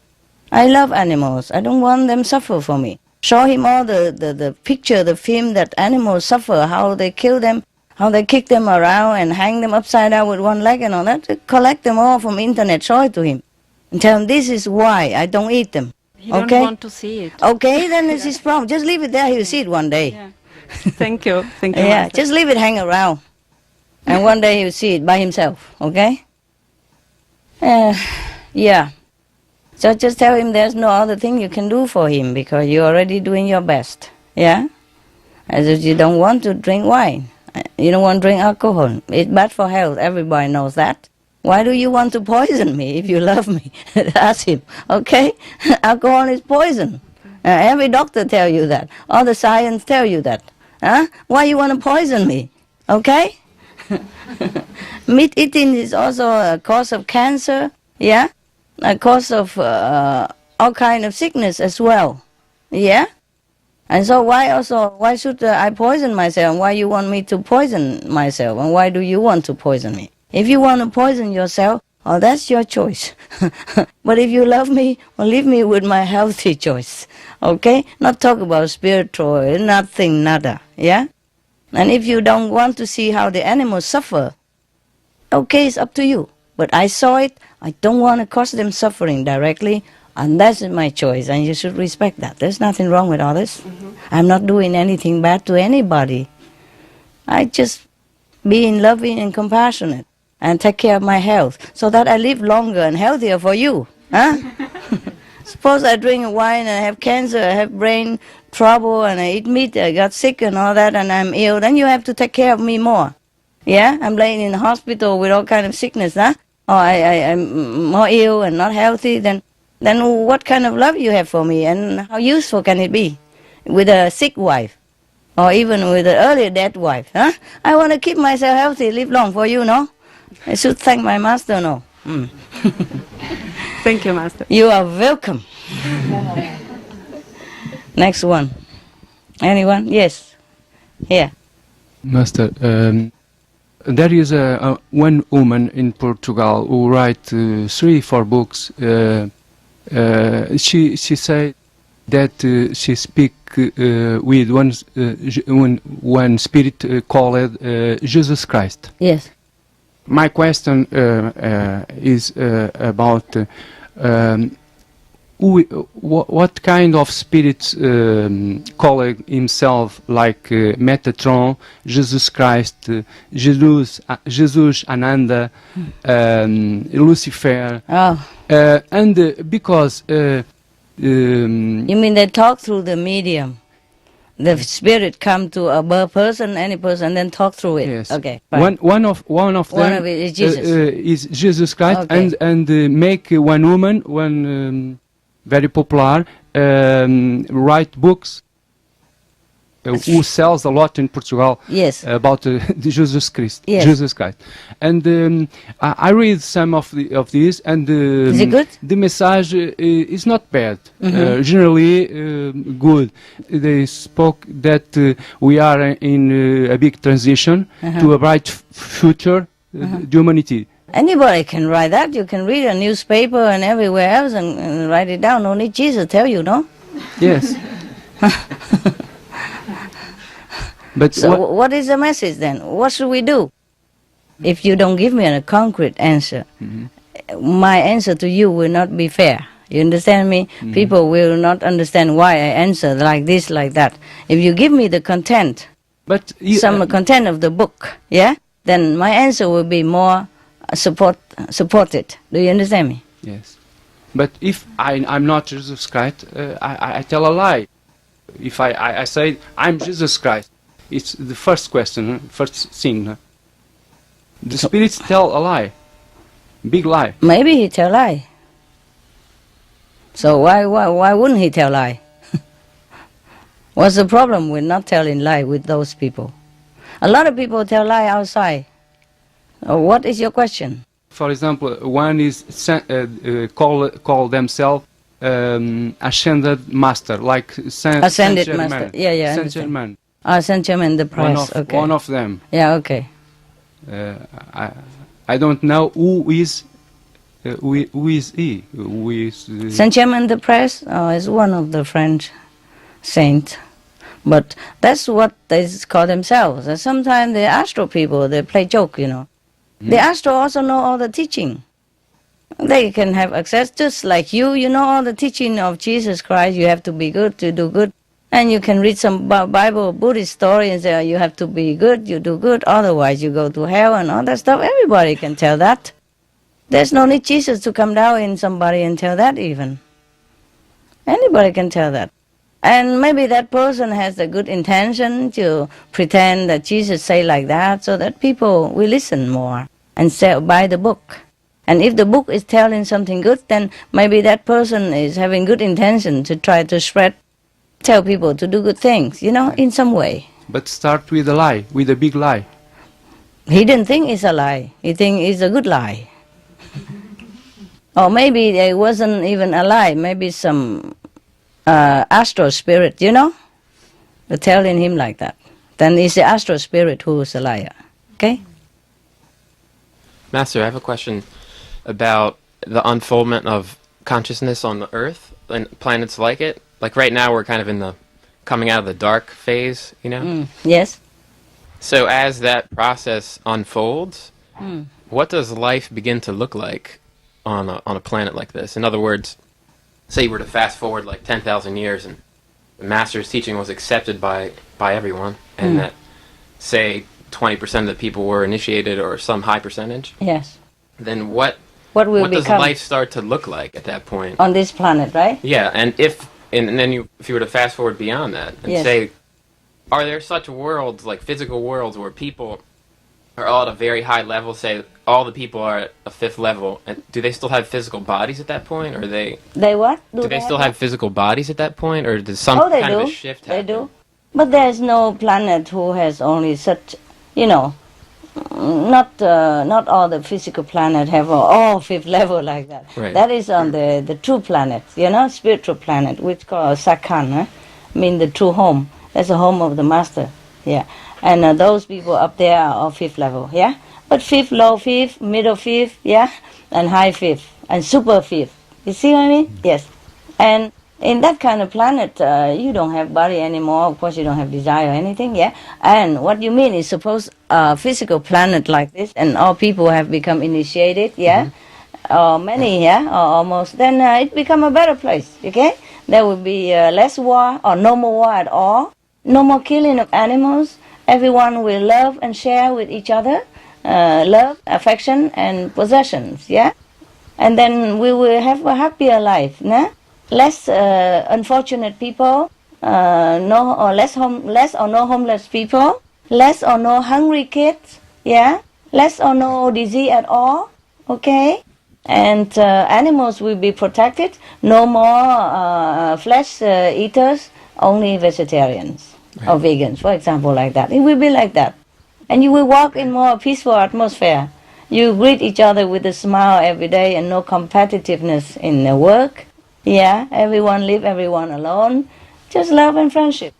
I love animals. I don't want them suffer for me. Show him all the picture, the film that animals suffer, how they kill them, how they kick them around and hang them upside down with one leg and all that. Collect them all from internet, show it to him. And tell him this is why I don't eat them. He don't Okay? want to see it. Okay, then it's his problem. Just leave it there, he'll see it one day. Yeah. Thank you. Thank you. Yeah, Master. just leave it hang around. And one day he'll see it by himself, okay? Yeah. So just tell him there's no other thing you can do for him because you're already doing your best, yeah? As if you don't want to drink wine. You don't want to drink alcohol. It's bad for health. Everybody knows that. Why do you want to poison me if you love me? Ask him, okay? Alcohol is poison. Every doctor tell you that. All the science tell you that. Huh? Why you want to poison me? Okay? Meat eating is also a cause of cancer, yeah? A cause of all kind of sickness as well, yeah? And so why should I poison myself? Why you want me to poison myself? And why do you want to poison me? If you want to poison yourself, oh, that's your choice. But if you love me, well, leave me with my healthy choice, okay? Not talk about spiritual, nothing, nada, yeah? And if you don't want to see how the animals suffer, okay, it's up to you. But I saw it, I don't want to cause them suffering directly, and that's my choice, and you should respect that. There's nothing wrong with all this. I'm not doing anything bad to anybody. I just being loving and compassionate and take care of my health so that I live longer and healthier for you. Huh? Suppose I drink wine and I have cancer, I have brain trouble, and I eat meat, I got sick and all that, and I'm ill, then you have to take care of me more. Yeah? I'm laying in the hospital with all kind of sickness, huh? Or I'm more ill and not healthy, then what kind of love you have for me, and how useful can it be with a sick wife? Or even with an early dead wife, huh? I want to keep myself healthy, live long for you, no? I should thank my master, no? Thank you, Master. You are welcome. Next one. Anyone? Yes. Here. Master, there is one woman in Portugal who write 3-4 books. She said that she speak with one spirit called Jesus Christ. Yes. My question is about what kind of spirits call himself like Metatron, Jesus Christ, Jesus Ananda, Lucifer, and because you mean they talk through the medium? The spirit come to a person, any person, then talk through it. yes, Okay. Fine. one of them it is Jesus. Is Jesus Christ, Okay. and make one woman, very popular, write books who sells a lot in Portugal. Yes. About Jesus Christ. Yes. Jesus Christ, and I read some of these, and Is it good? the message is not bad. Generally good. They spoke that we are in a big transition to a bright future, humanity. Anybody can write that. You can read a newspaper and everywhere else and write it down. Only Jesus tell you, no? Yes. But So what- what is the message then? What should we do? If you don't give me a concrete answer, my answer to you will not be fair. You understand me? People will not understand why I answer like this, like that. If you give me the content, but you, some content of the book, yeah, then my answer will be more supported. Do you understand me? yes. But if I'm not Jesus Christ, I tell a lie. If I say I'm Jesus Christ, it's the first question, first thing. The spirits tell a lie, big lie. Maybe he tell lie. So why wouldn't he tell lie? What's the problem with not telling lie with those people? A lot of people tell lie outside. What is your question? For example, one is call themselves ascended master, like Ascended Saint-Germain. master. Yeah, I understand. Saint-Germain. Saint-Germain the Press. Okay. One of them. Yeah, okay. I don't know who is he. Who is Saint-Germain the Press is one of the French saints. But that's what they call themselves. And sometimes the astro people, they play joke, you know. The astro also know all the teaching. They can have access, just like you know all the teaching of Jesus Christ. You have to be good to do good. And you can read some Bible, Buddhist story and say, you have to be good, you do good, otherwise you go to hell and all that stuff. Everybody can tell that. There's no need Jesus to come down in somebody and tell that even. Anybody can tell that. And maybe that person has a good intention to pretend that Jesus say like that so that people will listen more and say, buy the book. And if the book is telling something good, then maybe that person is having good intention to try to tell people to do good things, you know, in some way. But start with a lie, with a big lie. He didn't think it's a lie. He think it's a good lie. Or maybe it wasn't even a lie. Maybe some astral spirit, you know, they're telling him like that. Then it's the astral spirit who is a liar. Okay? Master, I have a question about the unfoldment of consciousness on the Earth and planets like it. Like right now we're kind of in the coming out of the dark phase, you know? Yes? So as that process unfolds, what does life begin to look like on a planet like this? In other words, say you were to fast forward like 10,000 years and the Master's teaching was accepted by everyone, and that, say, 20% of the people were initiated or some high percentage, Yes. then what What does become life start to look like at that point? on this planet, right? Yeah, and if you were to fast forward beyond that and Yes. say, are there such worlds, like physical worlds, where people are all at a very high level, say all the people are at a 5th level, and do they still have physical bodies at that point, or They what? do they still have physical bodies at that point, or does some Oh, they kind do. of a shift They happen? do. But there's no planet who has only such, you know, not all the physical planet have all 5th level like that. Right. That is on the true planet, you know, spiritual planet, which called Sakhan, mean the true home. That's the home of the master, yeah. And those people up there are all 5th level, yeah. But 5th, low 5th, middle 5th, yeah, and high 5th, and super 5th. You see what I mean? Yes. And in that kind of planet, you don't have body anymore. Of course, you don't have desire or anything, yeah. And what you mean is, suppose a physical planet like this, and all people have become initiated, yeah, or many, yeah, or almost. Then it become a better place, okay? There will be less war or no more war at all. No more killing of animals. Everyone will love and share with each other. Love, affection, and possessions, yeah? And then we will have a happier life, nah? Less unfortunate people, less or no homeless people, less or no hungry kids, yeah? Less or no disease at all, okay? And animals will be protected. No more flesh eaters, only vegetarians or vegans, for example, like that. It will be like that. And you will walk in more peaceful atmosphere. You greet each other with a smile every day and no competitiveness in the work. Yeah, everyone leave everyone alone. Just love and friendship.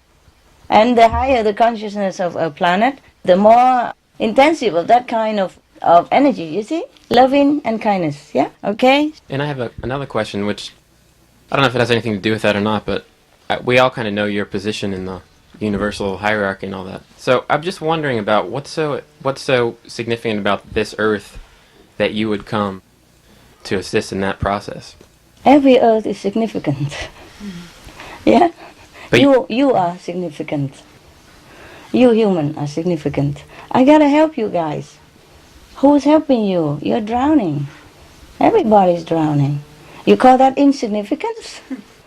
And the higher the consciousness of a planet, the more intensive of that kind of energy, you see? Loving and kindness, yeah? Okay? And I have another question, which I don't know if it has anything to do with that or not, but we all kind of know your position in the universal hierarchy and all that. So I'm just wondering about what's so significant about this Earth that you would come to assist in that process. Every earth is significant. Yeah? But You are significant. You human are significant. I gotta help you guys. Who's helping you? You're drowning. Everybody's drowning. You call that insignificance?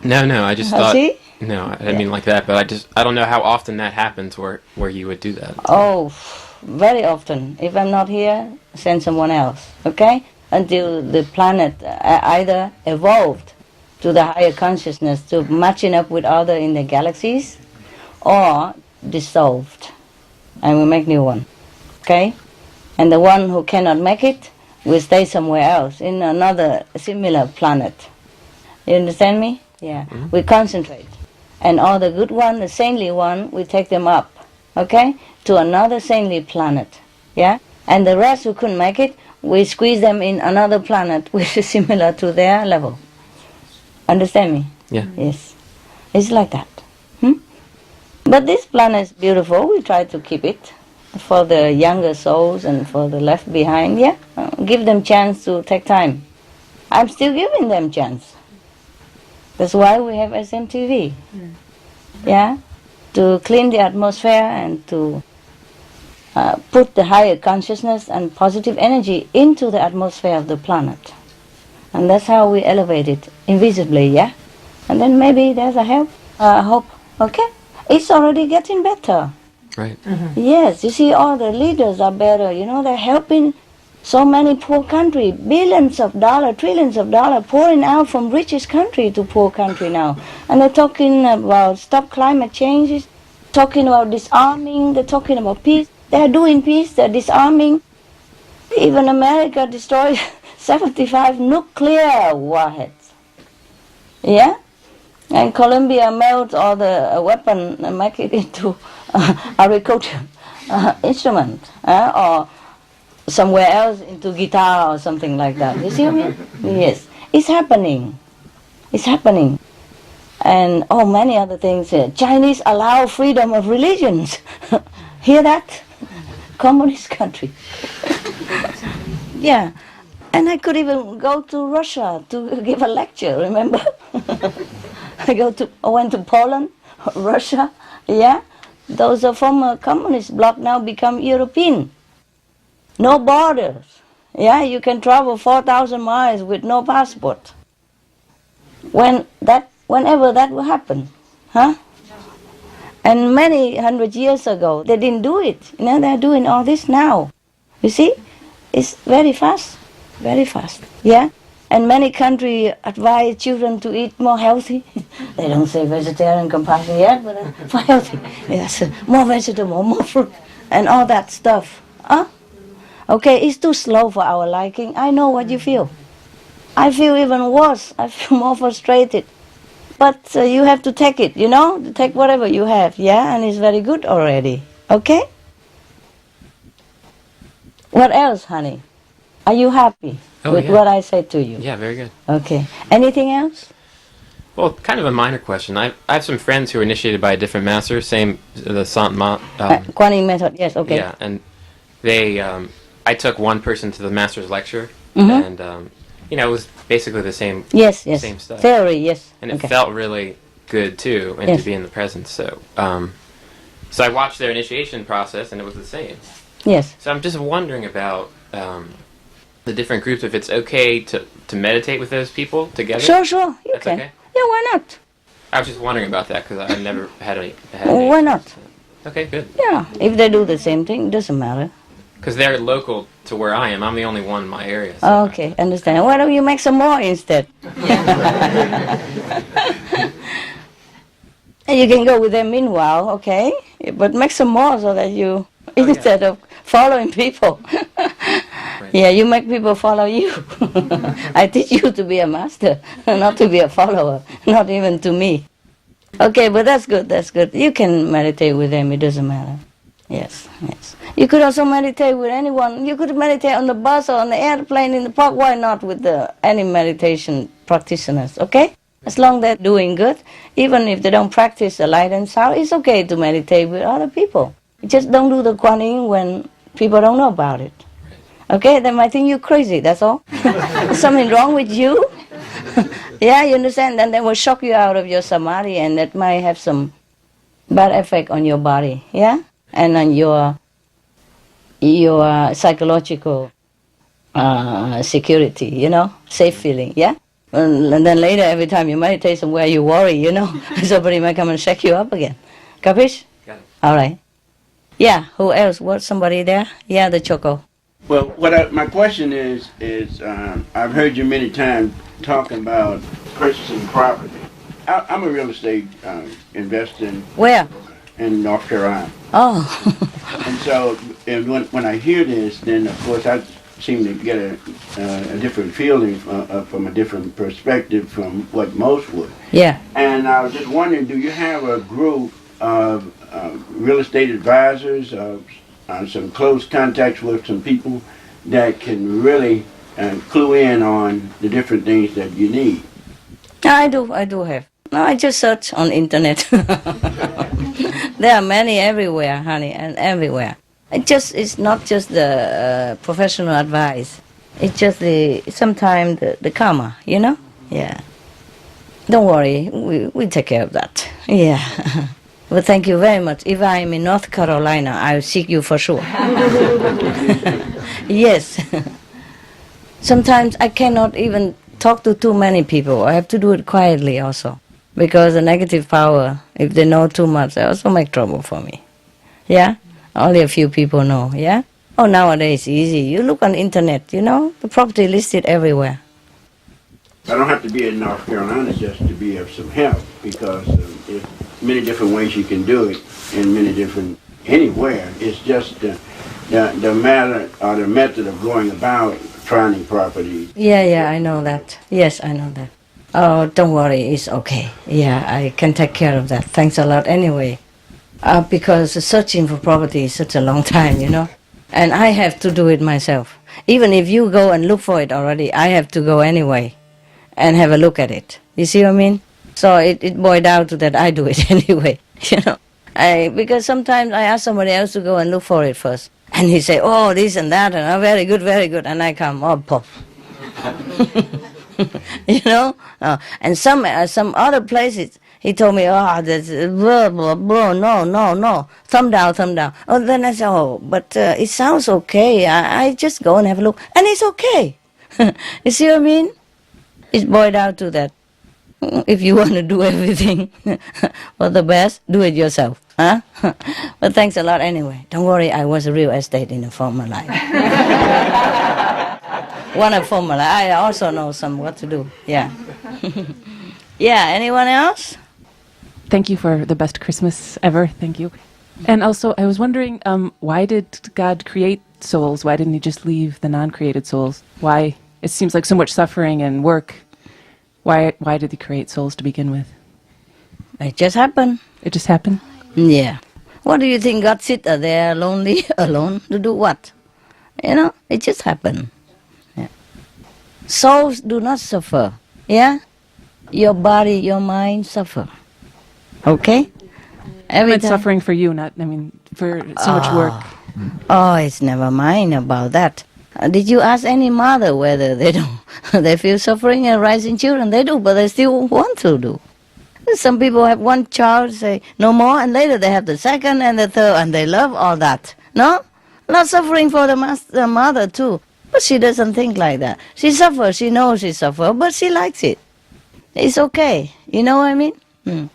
No, I just thought. See? No, I didn't mean like that, but I don't know how often that happens where you would do that. Oh, very often. If I'm not here, send someone else, okay? Until the planet either evolved to the higher consciousness to matching up with other in the galaxies, or dissolved, and we make new one, okay? And the one who cannot make it will stay somewhere else in another similar planet. You understand me? Yeah. Mm-hmm. We concentrate. And all the good one, the saintly one, we take them up, okay, to another saintly planet, yeah? And the rest who couldn't make it, we squeeze them in another planet which is similar to their level. Understand me? Yeah. Yes. It's like that. But this planet is beautiful. We try to keep it for the younger souls and for the left behind, yeah? Give them chance to take time. I'm still giving them chance. That's why we have SMTV. Yeah? To clean the atmosphere and to put the higher consciousness and positive energy into the atmosphere of the planet. And that's how we elevate it, invisibly, yeah? And then maybe there's a hope, okay? It's already getting better. Right. Yes, you see all the leaders are better, you know, they're helping so many poor countries, billions of dollars, trillions of dollars pouring out from richest country to poor country now. And they're talking about stop climate changes, talking about disarming, they're talking about peace. They're doing peace, they're disarming. Even America destroyed 75 nuclear warheads. Yeah? And Colombia melts all the weapon and make it into agriculture instrument, or somewhere else into guitar or something like that. You see what I mean? Yes. It's happening. It's happening. And many other things. Chinese allow freedom of religions. Hear that? Communist country. Yeah. And I could even go to Russia to give a lecture, remember? I went to Poland, Russia, yeah? Those are former communist bloc now become European. No borders. Yeah, you can travel 4,000 miles with no passport. Whenever that will happen, huh? And many hundred years ago, they didn't do it. You know, they're doing all this now. You see? It's very fast, yeah? And many countries advise children to eat more healthy. They don't say vegetarian compulsory yet, but for healthy. Yes, more vegetable, more fruit, and all that stuff. Huh? Okay, it's too slow for our liking. I know what you feel. I feel even worse. I feel more frustrated. But you have to take it, you know? Take whatever you have, yeah? And it's very good already. Okay? What else, honey? Are you happy with what I said to you? Yeah, very good. Okay. Anything else? Well, kind of a minor question. I have some friends who were initiated by a different master, same the Sant Ma. Quantum method, yes, okay. Yeah, and they, I took one person to the master's lecture, and it was basically the same. Yes, same stuff. Theory, yes. And it felt really good too, and to be in the presence. So, so I watched their initiation process, and it was the same. Yes. So I'm just wondering about the different groups. If it's okay to meditate with those people together. Sure, you That's can. Okay? Yeah, why not? I was just wondering about that because I never had any. Why not? Okay, good. Yeah, if they do the same thing, it doesn't matter. Because they're local to where I am. I'm the only one in my area. So Okay, understand. Why don't you make some more instead? And you can go with them meanwhile, okay? But make some more so that you, instead of following people. Yeah, you make people follow you. I teach you to be a master, not to be a follower, not even to me. Okay, but that's good. You can meditate with them, it doesn't matter. Yes. You could also meditate with anyone. You could meditate on the bus or on the airplane, in the park. Why not with any meditation practitioners, okay? As long as they're doing good, even if they don't practice the light and sound, it's okay to meditate with other people. Just don't do the Kuan Yin when people don't know about it. Okay, they might think you're crazy, that's all. Something wrong with you? Yeah, you understand? Then they will shock you out of your samadhi, and that might have some bad effect on your body, yeah? And on your psychological security, safe feeling, yeah? And then later, every time you meditate somewhere, you worry, somebody might come and shake you up again. Capish? Got it. All right. Yeah, who else? What, somebody there? Yeah, the Choco. Well, my question is I've heard you many times talking about purchasing property. I'm a real estate investor Where? in North Carolina. Oh. And so when I hear this, then of course I seem to get a different feeling from a different perspective from what most would. Yeah. And I was just wondering, do you have a group of real estate advisors, some close contacts with some people that can really clue in on the different things that you need? I do have. No, I just search on internet. There are many everywhere, honey, and everywhere. It's not just the professional advice. It's just sometimes the karma, Yeah. Don't worry, we take care of that. Yeah. Well, thank you very much. If I'm in North Carolina, I'll seek you for sure. Yes. Sometimes I cannot even talk to too many people. I have to do it quietly also. Because the negative power, if they know too much, they also make trouble for me. Yeah? Only a few people know, yeah? Oh, nowadays, easy. You look on the internet, the property listed everywhere. I don't have to be in North Carolina just to be of some help, because there's many different ways you can do it in anywhere. It's just the matter or the method of going about finding property. Yeah, I know that. Yes, I know that. Oh, don't worry, it's okay. Yeah, I can take care of that. Thanks a lot anyway. Because searching for property is such a long time, And I have to do it myself. Even if you go and look for it already, I have to go anyway and have a look at it. You see what I mean? So it boiled down to that I do it anyway, because sometimes I ask somebody else to go and look for it first. And he say, oh, this and that, and very good, and I come, oh, pop. And some other places, he told me, oh, that's blah, blah, blah, no, thumb down. Oh, then I said, oh, but it sounds okay. I just go and have a look, and it's okay. You see what I mean? It's boiled down to that. If you want to do everything for the best, do it yourself. Huh? But thanks a lot anyway. Don't worry, I was a real estate in a former life. One of former life. I also know what to do. Yeah. Yeah, anyone else? Thank you for the best Christmas ever. Thank you. And also, I was wondering, why did God create souls? Why didn't he just leave the non-created souls? Why? It seems like so much suffering and work. Why did he create souls to begin with? It just happened. It just happened? Yeah. What do you think? God sit there lonely, alone, to do what? It just happened. Yeah. Souls do not suffer. Yeah? Your body, your mind suffer. Okay? It's suffering for you, for so much work. Oh, it's never mind about that. Did you ask any mother whether they feel suffering and raising children? They do, but they still want to do. Some people have one child, say no more, and later they have the second and the third, and they love all that. No? Not suffering for the mother too. But she doesn't think like that. She suffers, she knows she suffers, but she likes it. It's okay. You know what I mean?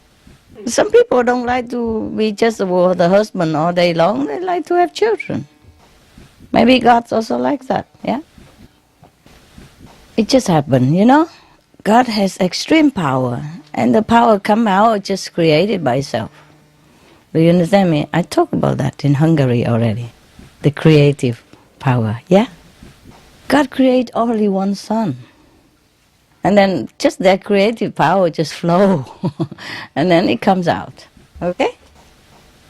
Some people don't like to be just with the husband all day long. They like to have children. Maybe God's also like that, yeah? It just happened, God has extreme power, and the power come out just created by itself. Do you understand me? I talked about that in Hungary already. The creative power, yeah? God created only one son. And then just that creative power just flow. And then it comes out. Okay?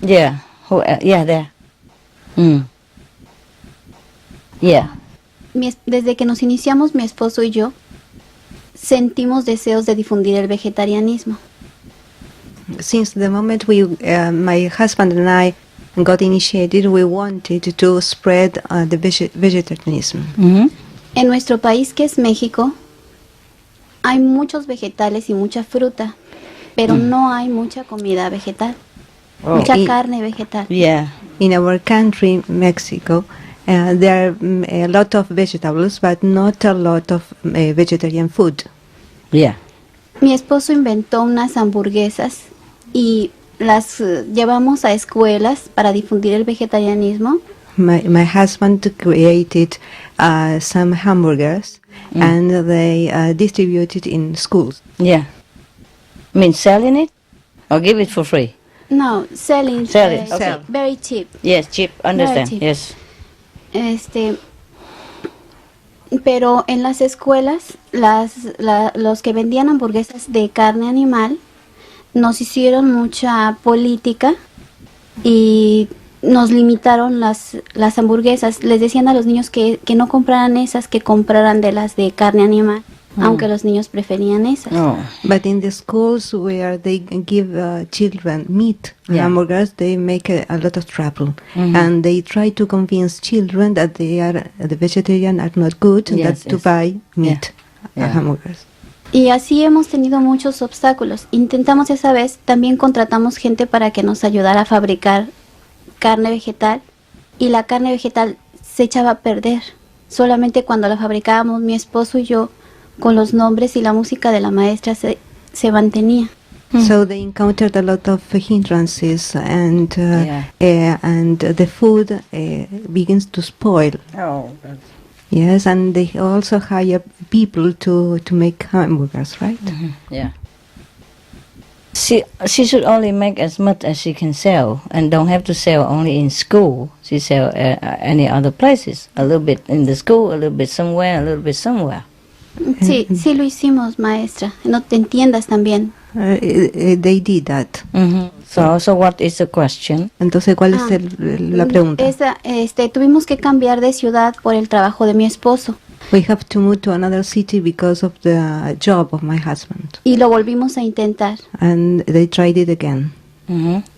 Yeah. Yeah, there. Yeah. Desde que nos iniciamos, mi esposo y yo, sentimos deseos de difundir el vegetarianismo. Since the moment my husband and I got initiated, we wanted to spread the vegetarianism. Mm-hmm. En nuestro país, que es México, hay muchos vegetales y mucha fruta, pero no hay mucha comida vegetal, mucha carne vegetal. Yeah. In our country, Mexico, there are a lot of vegetables, but not a lot of vegetarian food. Yeah. Mi esposo inventó unas hamburguesas y las llevamos a escuelas para difundir el vegetarianismo. My husband created some hamburgers and they distributed in schools. Yeah. I mean, selling it or give it for free? No, selling. Sell it, okay. Very cheap. Yes, cheap. Understand. Very cheap. Yes. Pero en las escuelas, los que vendían hamburguesas de carne animal nos hicieron mucha política y nos limitaron las hamburguesas. Les decían a los niños que no compraran esas, que compraran de las de carne animal, aunque los niños preferían esas. Oh. But in the schools where they give children meat hamburgers, they make a lot of trouble. And they try to convince children that the vegetarian are not good, and that to buy meat hamburgers. Y así hemos tenido muchos obstáculos. Intentamos esa vez, también contratamos gente para que nos ayudara a fabricar carne vegetal, y la carne vegetal se echaba a perder. Solamente cuando la fabricábamos mi esposo y yo, con los nombres y la música de la maestra, se mantenía. So they encountered a lot of hindrances, and the food begins to spoil. Oh. Yes, and they also hire people to make hamburgers, right? Yeah. She should only make as much as she can sell, and don't have to sell only in school. She sell any other places. A little bit in the school, a little bit somewhere, a little bit somewhere. Sí, sí lo hicimos, maestra. No te entiendas también. They did that. So what is the question? Entonces, ¿cuál es la pregunta? Tuvimos que cambiar de ciudad por el trabajo de mi esposo. We have to move to another city because of the job of my husband. Y lo volvimos a intentar. And they tried it again.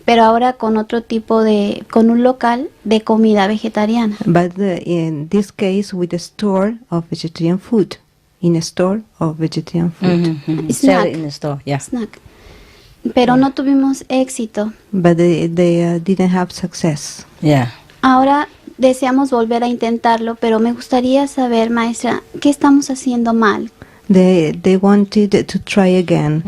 Pero ahora con otro tipo con un local de comida vegetariana. But in this case, with a store of vegetarian food. In a store of vegetarian food. Sell it in the store, yeah. Snack. Pero no tuvimos éxito. But they didn't have success. Yeah. Ahora deseamos volver a intentarlo, pero me gustaría saber, maestra, ¿qué estamos haciendo mal? They wanted to try again,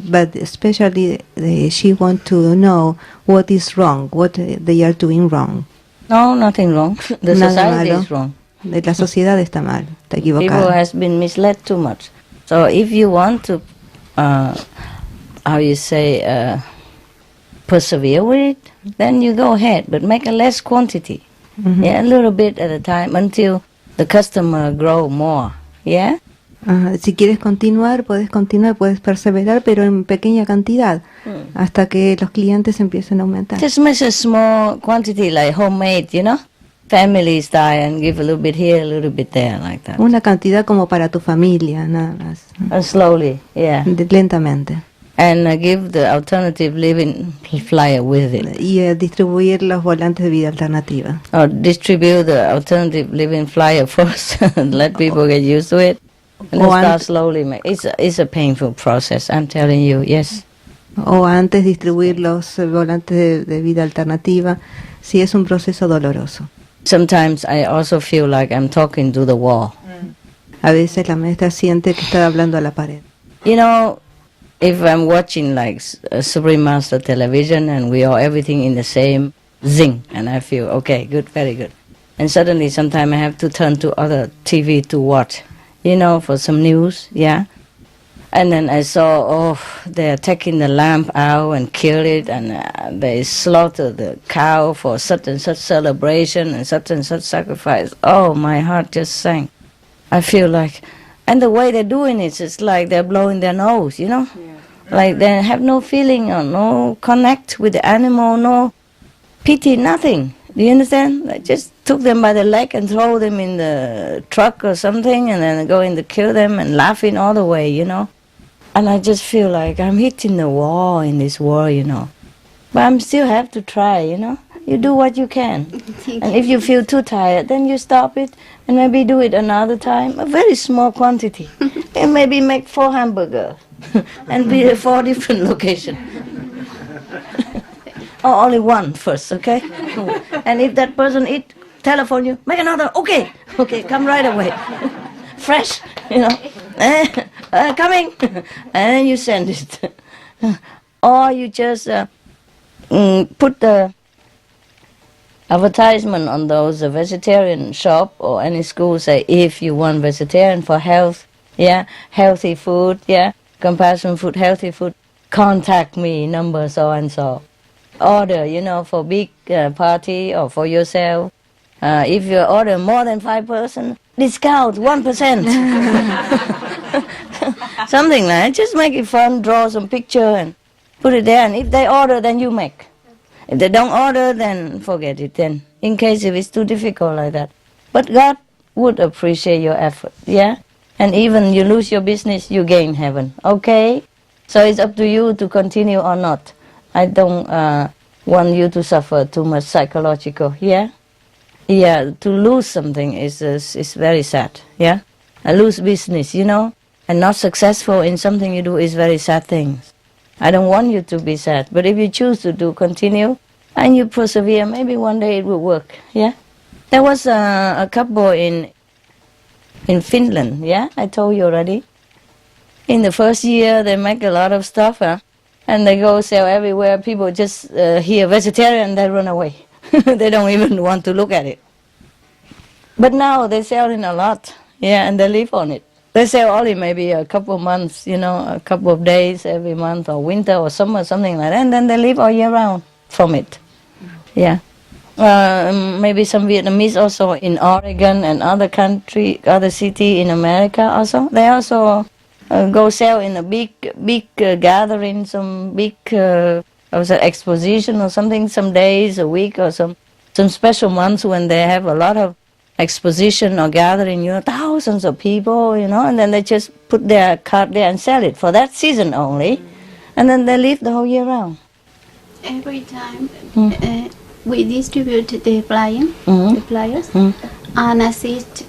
but especially she want to know what is wrong, what they are doing wrong. No, nothing wrong. The society is wrong. La sociedad está mal, está equivocada. People has been misled too much. So if you want to, persevere with it, then you go ahead, but make a less quantity. Yeah, a little bit at a time until the customer grow more. Yeah. Si quieres continuar, puedes perseverar, pero en pequeña cantidad, hasta que los clientes empiecen a aumentar. Just make a small quantity, like homemade, you know. Family style, and give a little bit here, a little bit there, like that. Una cantidad como para tu familia, nada más. And slowly, yeah. Lentamente. And give the alternative living flyer with it. Y distribuir los volantes de vida alternativa. Or distribute the alternative living flyer first, and let people get used to it. And then start slowly. It's a painful process, I'm telling you, yes. O antes distribuir los volantes de vida alternativa, sí, es un proceso doloroso. Sometimes I also feel like I'm talking to the wall. A veces la maestra siente que está hablando a la pared. You know, if I'm watching like Supreme Master television and we are everything in the same zing, and I feel, okay, good, very good. And suddenly sometime I have to turn to other TV to watch, you know, for some news, yeah. And then I saw, they're taking the lamb out and kill it, and they slaughter the cow for such and such celebration and such sacrifice. Oh, my heart just sank. I feel like, and the way they're doing it, it's like they're blowing their nose, you know? Yeah. Like they have no feeling or no connect with the animal, no pity, nothing. Do you understand? I just took them by the leg and throw them in the truck or something, and then going to kill them and laughing all the way, you know. And I just feel like I'm hitting the wall in this war, you know. But I still have to try, you know. You do what you can. And if you feel too tired, then you stop it and maybe do it another time, a very small quantity. And maybe make 4 hamburgers and be at 4 different locations. Or only one first, okay? And if that person eat, telephone you, make another, okay, come right away. Fresh, you know, coming. And then you send it. Or you just put the advertisement on those vegetarian shop or any school, say, if you want vegetarian for health, yeah, healthy food, yeah, compassion food, healthy food, contact me, number so and so. Order, you know, for big party or for yourself. If you order more than 5 person, discount 1%. Something like that. Just make it fun, draw some picture and put it there. And if they order, then you make. If they don't order, then forget it then. In case if it's too difficult like that. But God would appreciate your effort, yeah? And even you lose your business, you gain heaven, okay? So it's up to you to continue or not. I don't want you to suffer too much psychological, yeah? Yeah, to lose something is very sad, yeah? I lose business, you know? And not successful in something you do is very sad things. I don't want you to be sad, but if you choose to do, continue, and you persevere, maybe one day it will work, yeah? There was a couple in Finland, yeah? I told you already. In the first year, they make a lot of stuff, and they go sell everywhere. People just hear vegetarian, they run away. They don't even want to look at it. But now they sell it a lot, yeah, and they live on it. They sell only maybe a couple of months, you know, a couple of days every month, or winter or summer, something like that, and then they live all year round from it. Yeah. Maybe some Vietnamese also in Oregon and other country, other city in America also. They also go sell in a big gathering, some big exposition or something, some days, a week, or some special months when they have a lot of exposition or gathering, you know, thousands of people, you know, and then they just put their card there and sell it for that season only, and then they live the whole year round. Every time we distribute the flyers, and assist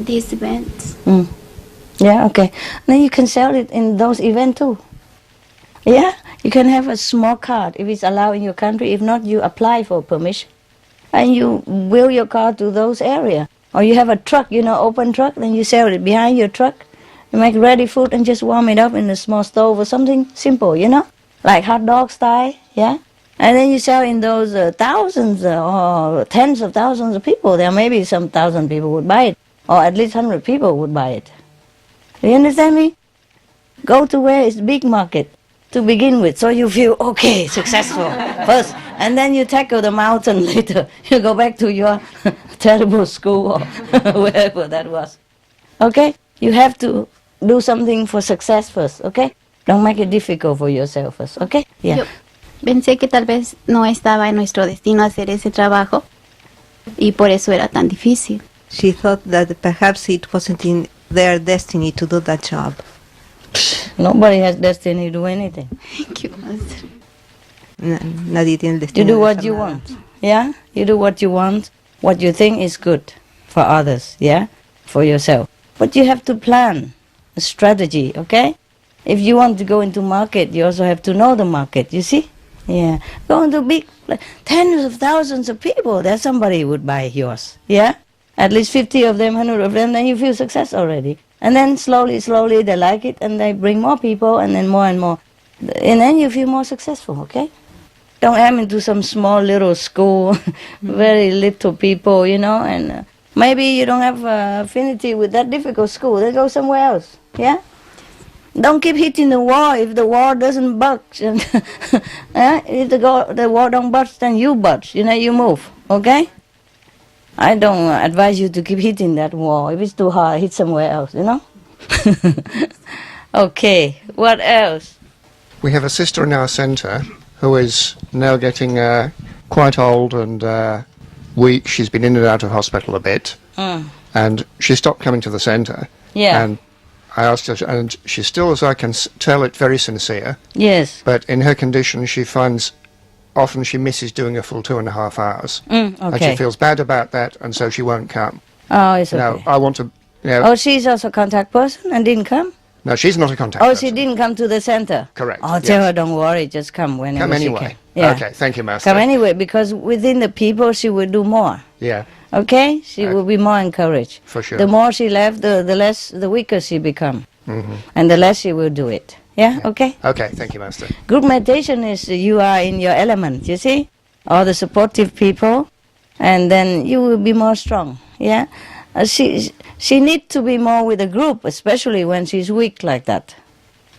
these events. Yeah, okay. Then you can sell it in those events too. Yeah, you can have a small card if it's allowed in your country. If not, you apply for permission. And you wheel your car to those areas. Or you have a truck, you know, open truck, then you sell it behind your truck. You make ready food and just warm it up in a small stove or something simple, you know, like hot dog style, yeah? And then you sell in those thousands or tens of thousands of people. There may be some 1,000 people would buy it, or at least 100 people would buy it. Do you understand me? Go to where it's big market to begin with, so you feel okay, successful first, and then you tackle the mountain later. You go back to your terrible school or wherever that was. Okay? You have to do something for success first, okay? Don't make it difficult for yourself first, okay? Yeah. Yo pensé que tal vez no estaba en nuestro destino hacer ese trabajo y por eso era tan difícil. She thought that perhaps it wasn't in their destiny to do that job. Nobody has destiny to do anything. Thank you, Master. Nadie tiene el You destino do de what hacer you nada. want, yeah? You do what you want, what you think is good for others, yeah? For yourself. But you have to plan a strategy, okay? If you want to go into market, you also have to know the market, you see? Yeah. Go into big, tens of thousands of people, that somebody would buy yours, yeah? At least 50 of them, 100 of them, then you feel success already. And then slowly they like it and they bring more people and then more and more. And then you feel more successful, okay? Don't aim into some small little school, very little people, you know, and maybe you don't have affinity with that difficult school, then go somewhere else, yeah? Don't keep hitting the wall if the wall doesn't budge. If the wall don't budge, then you budge, you know, you move, okay? I don't advise you to keep hitting that wall. If it's too hard, hit somewhere else, you know? Okay, what else? We have a sister in our centre who is now getting quite old and she's been in and out of hospital a bit, and she stopped coming to the centre. Yeah. And I asked her, and she still, as I can tell, it very sincere. Yes. But in her condition, she finds often she misses doing a full 2.5 hours. Okay. And she feels bad about that, and so she won't come. Oh, it's okay. Now, I want to... Oh, she's also a contact person and didn't come? No, she's not a contact person. person. She didn't come to the center? Correct. Oh, tell her, don't worry, just come whenever come anyway. she can. Yeah. Okay, thank you, Master. Come anyway, because within the people, she will do more. Yeah. Okay? She will be more encouraged. For sure. The more she left, the weaker she become. And the less she will do it. Yeah? Okay? Okay, thank you, Master. Group meditation is you are in your element, you see? All the supportive people, and then you will be more strong. Yeah? She needs to be more with the group, especially when she's weak like that.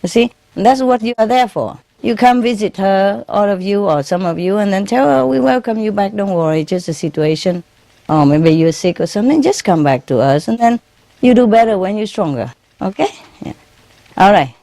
You see? And that's what you are there for. You come visit her, all of you or some of you, and then tell her, we welcome you back, don't worry, it's just a situation. Or maybe you're sick or something, just come back to us, and then you do better when you're stronger. Okay? Yeah. All right.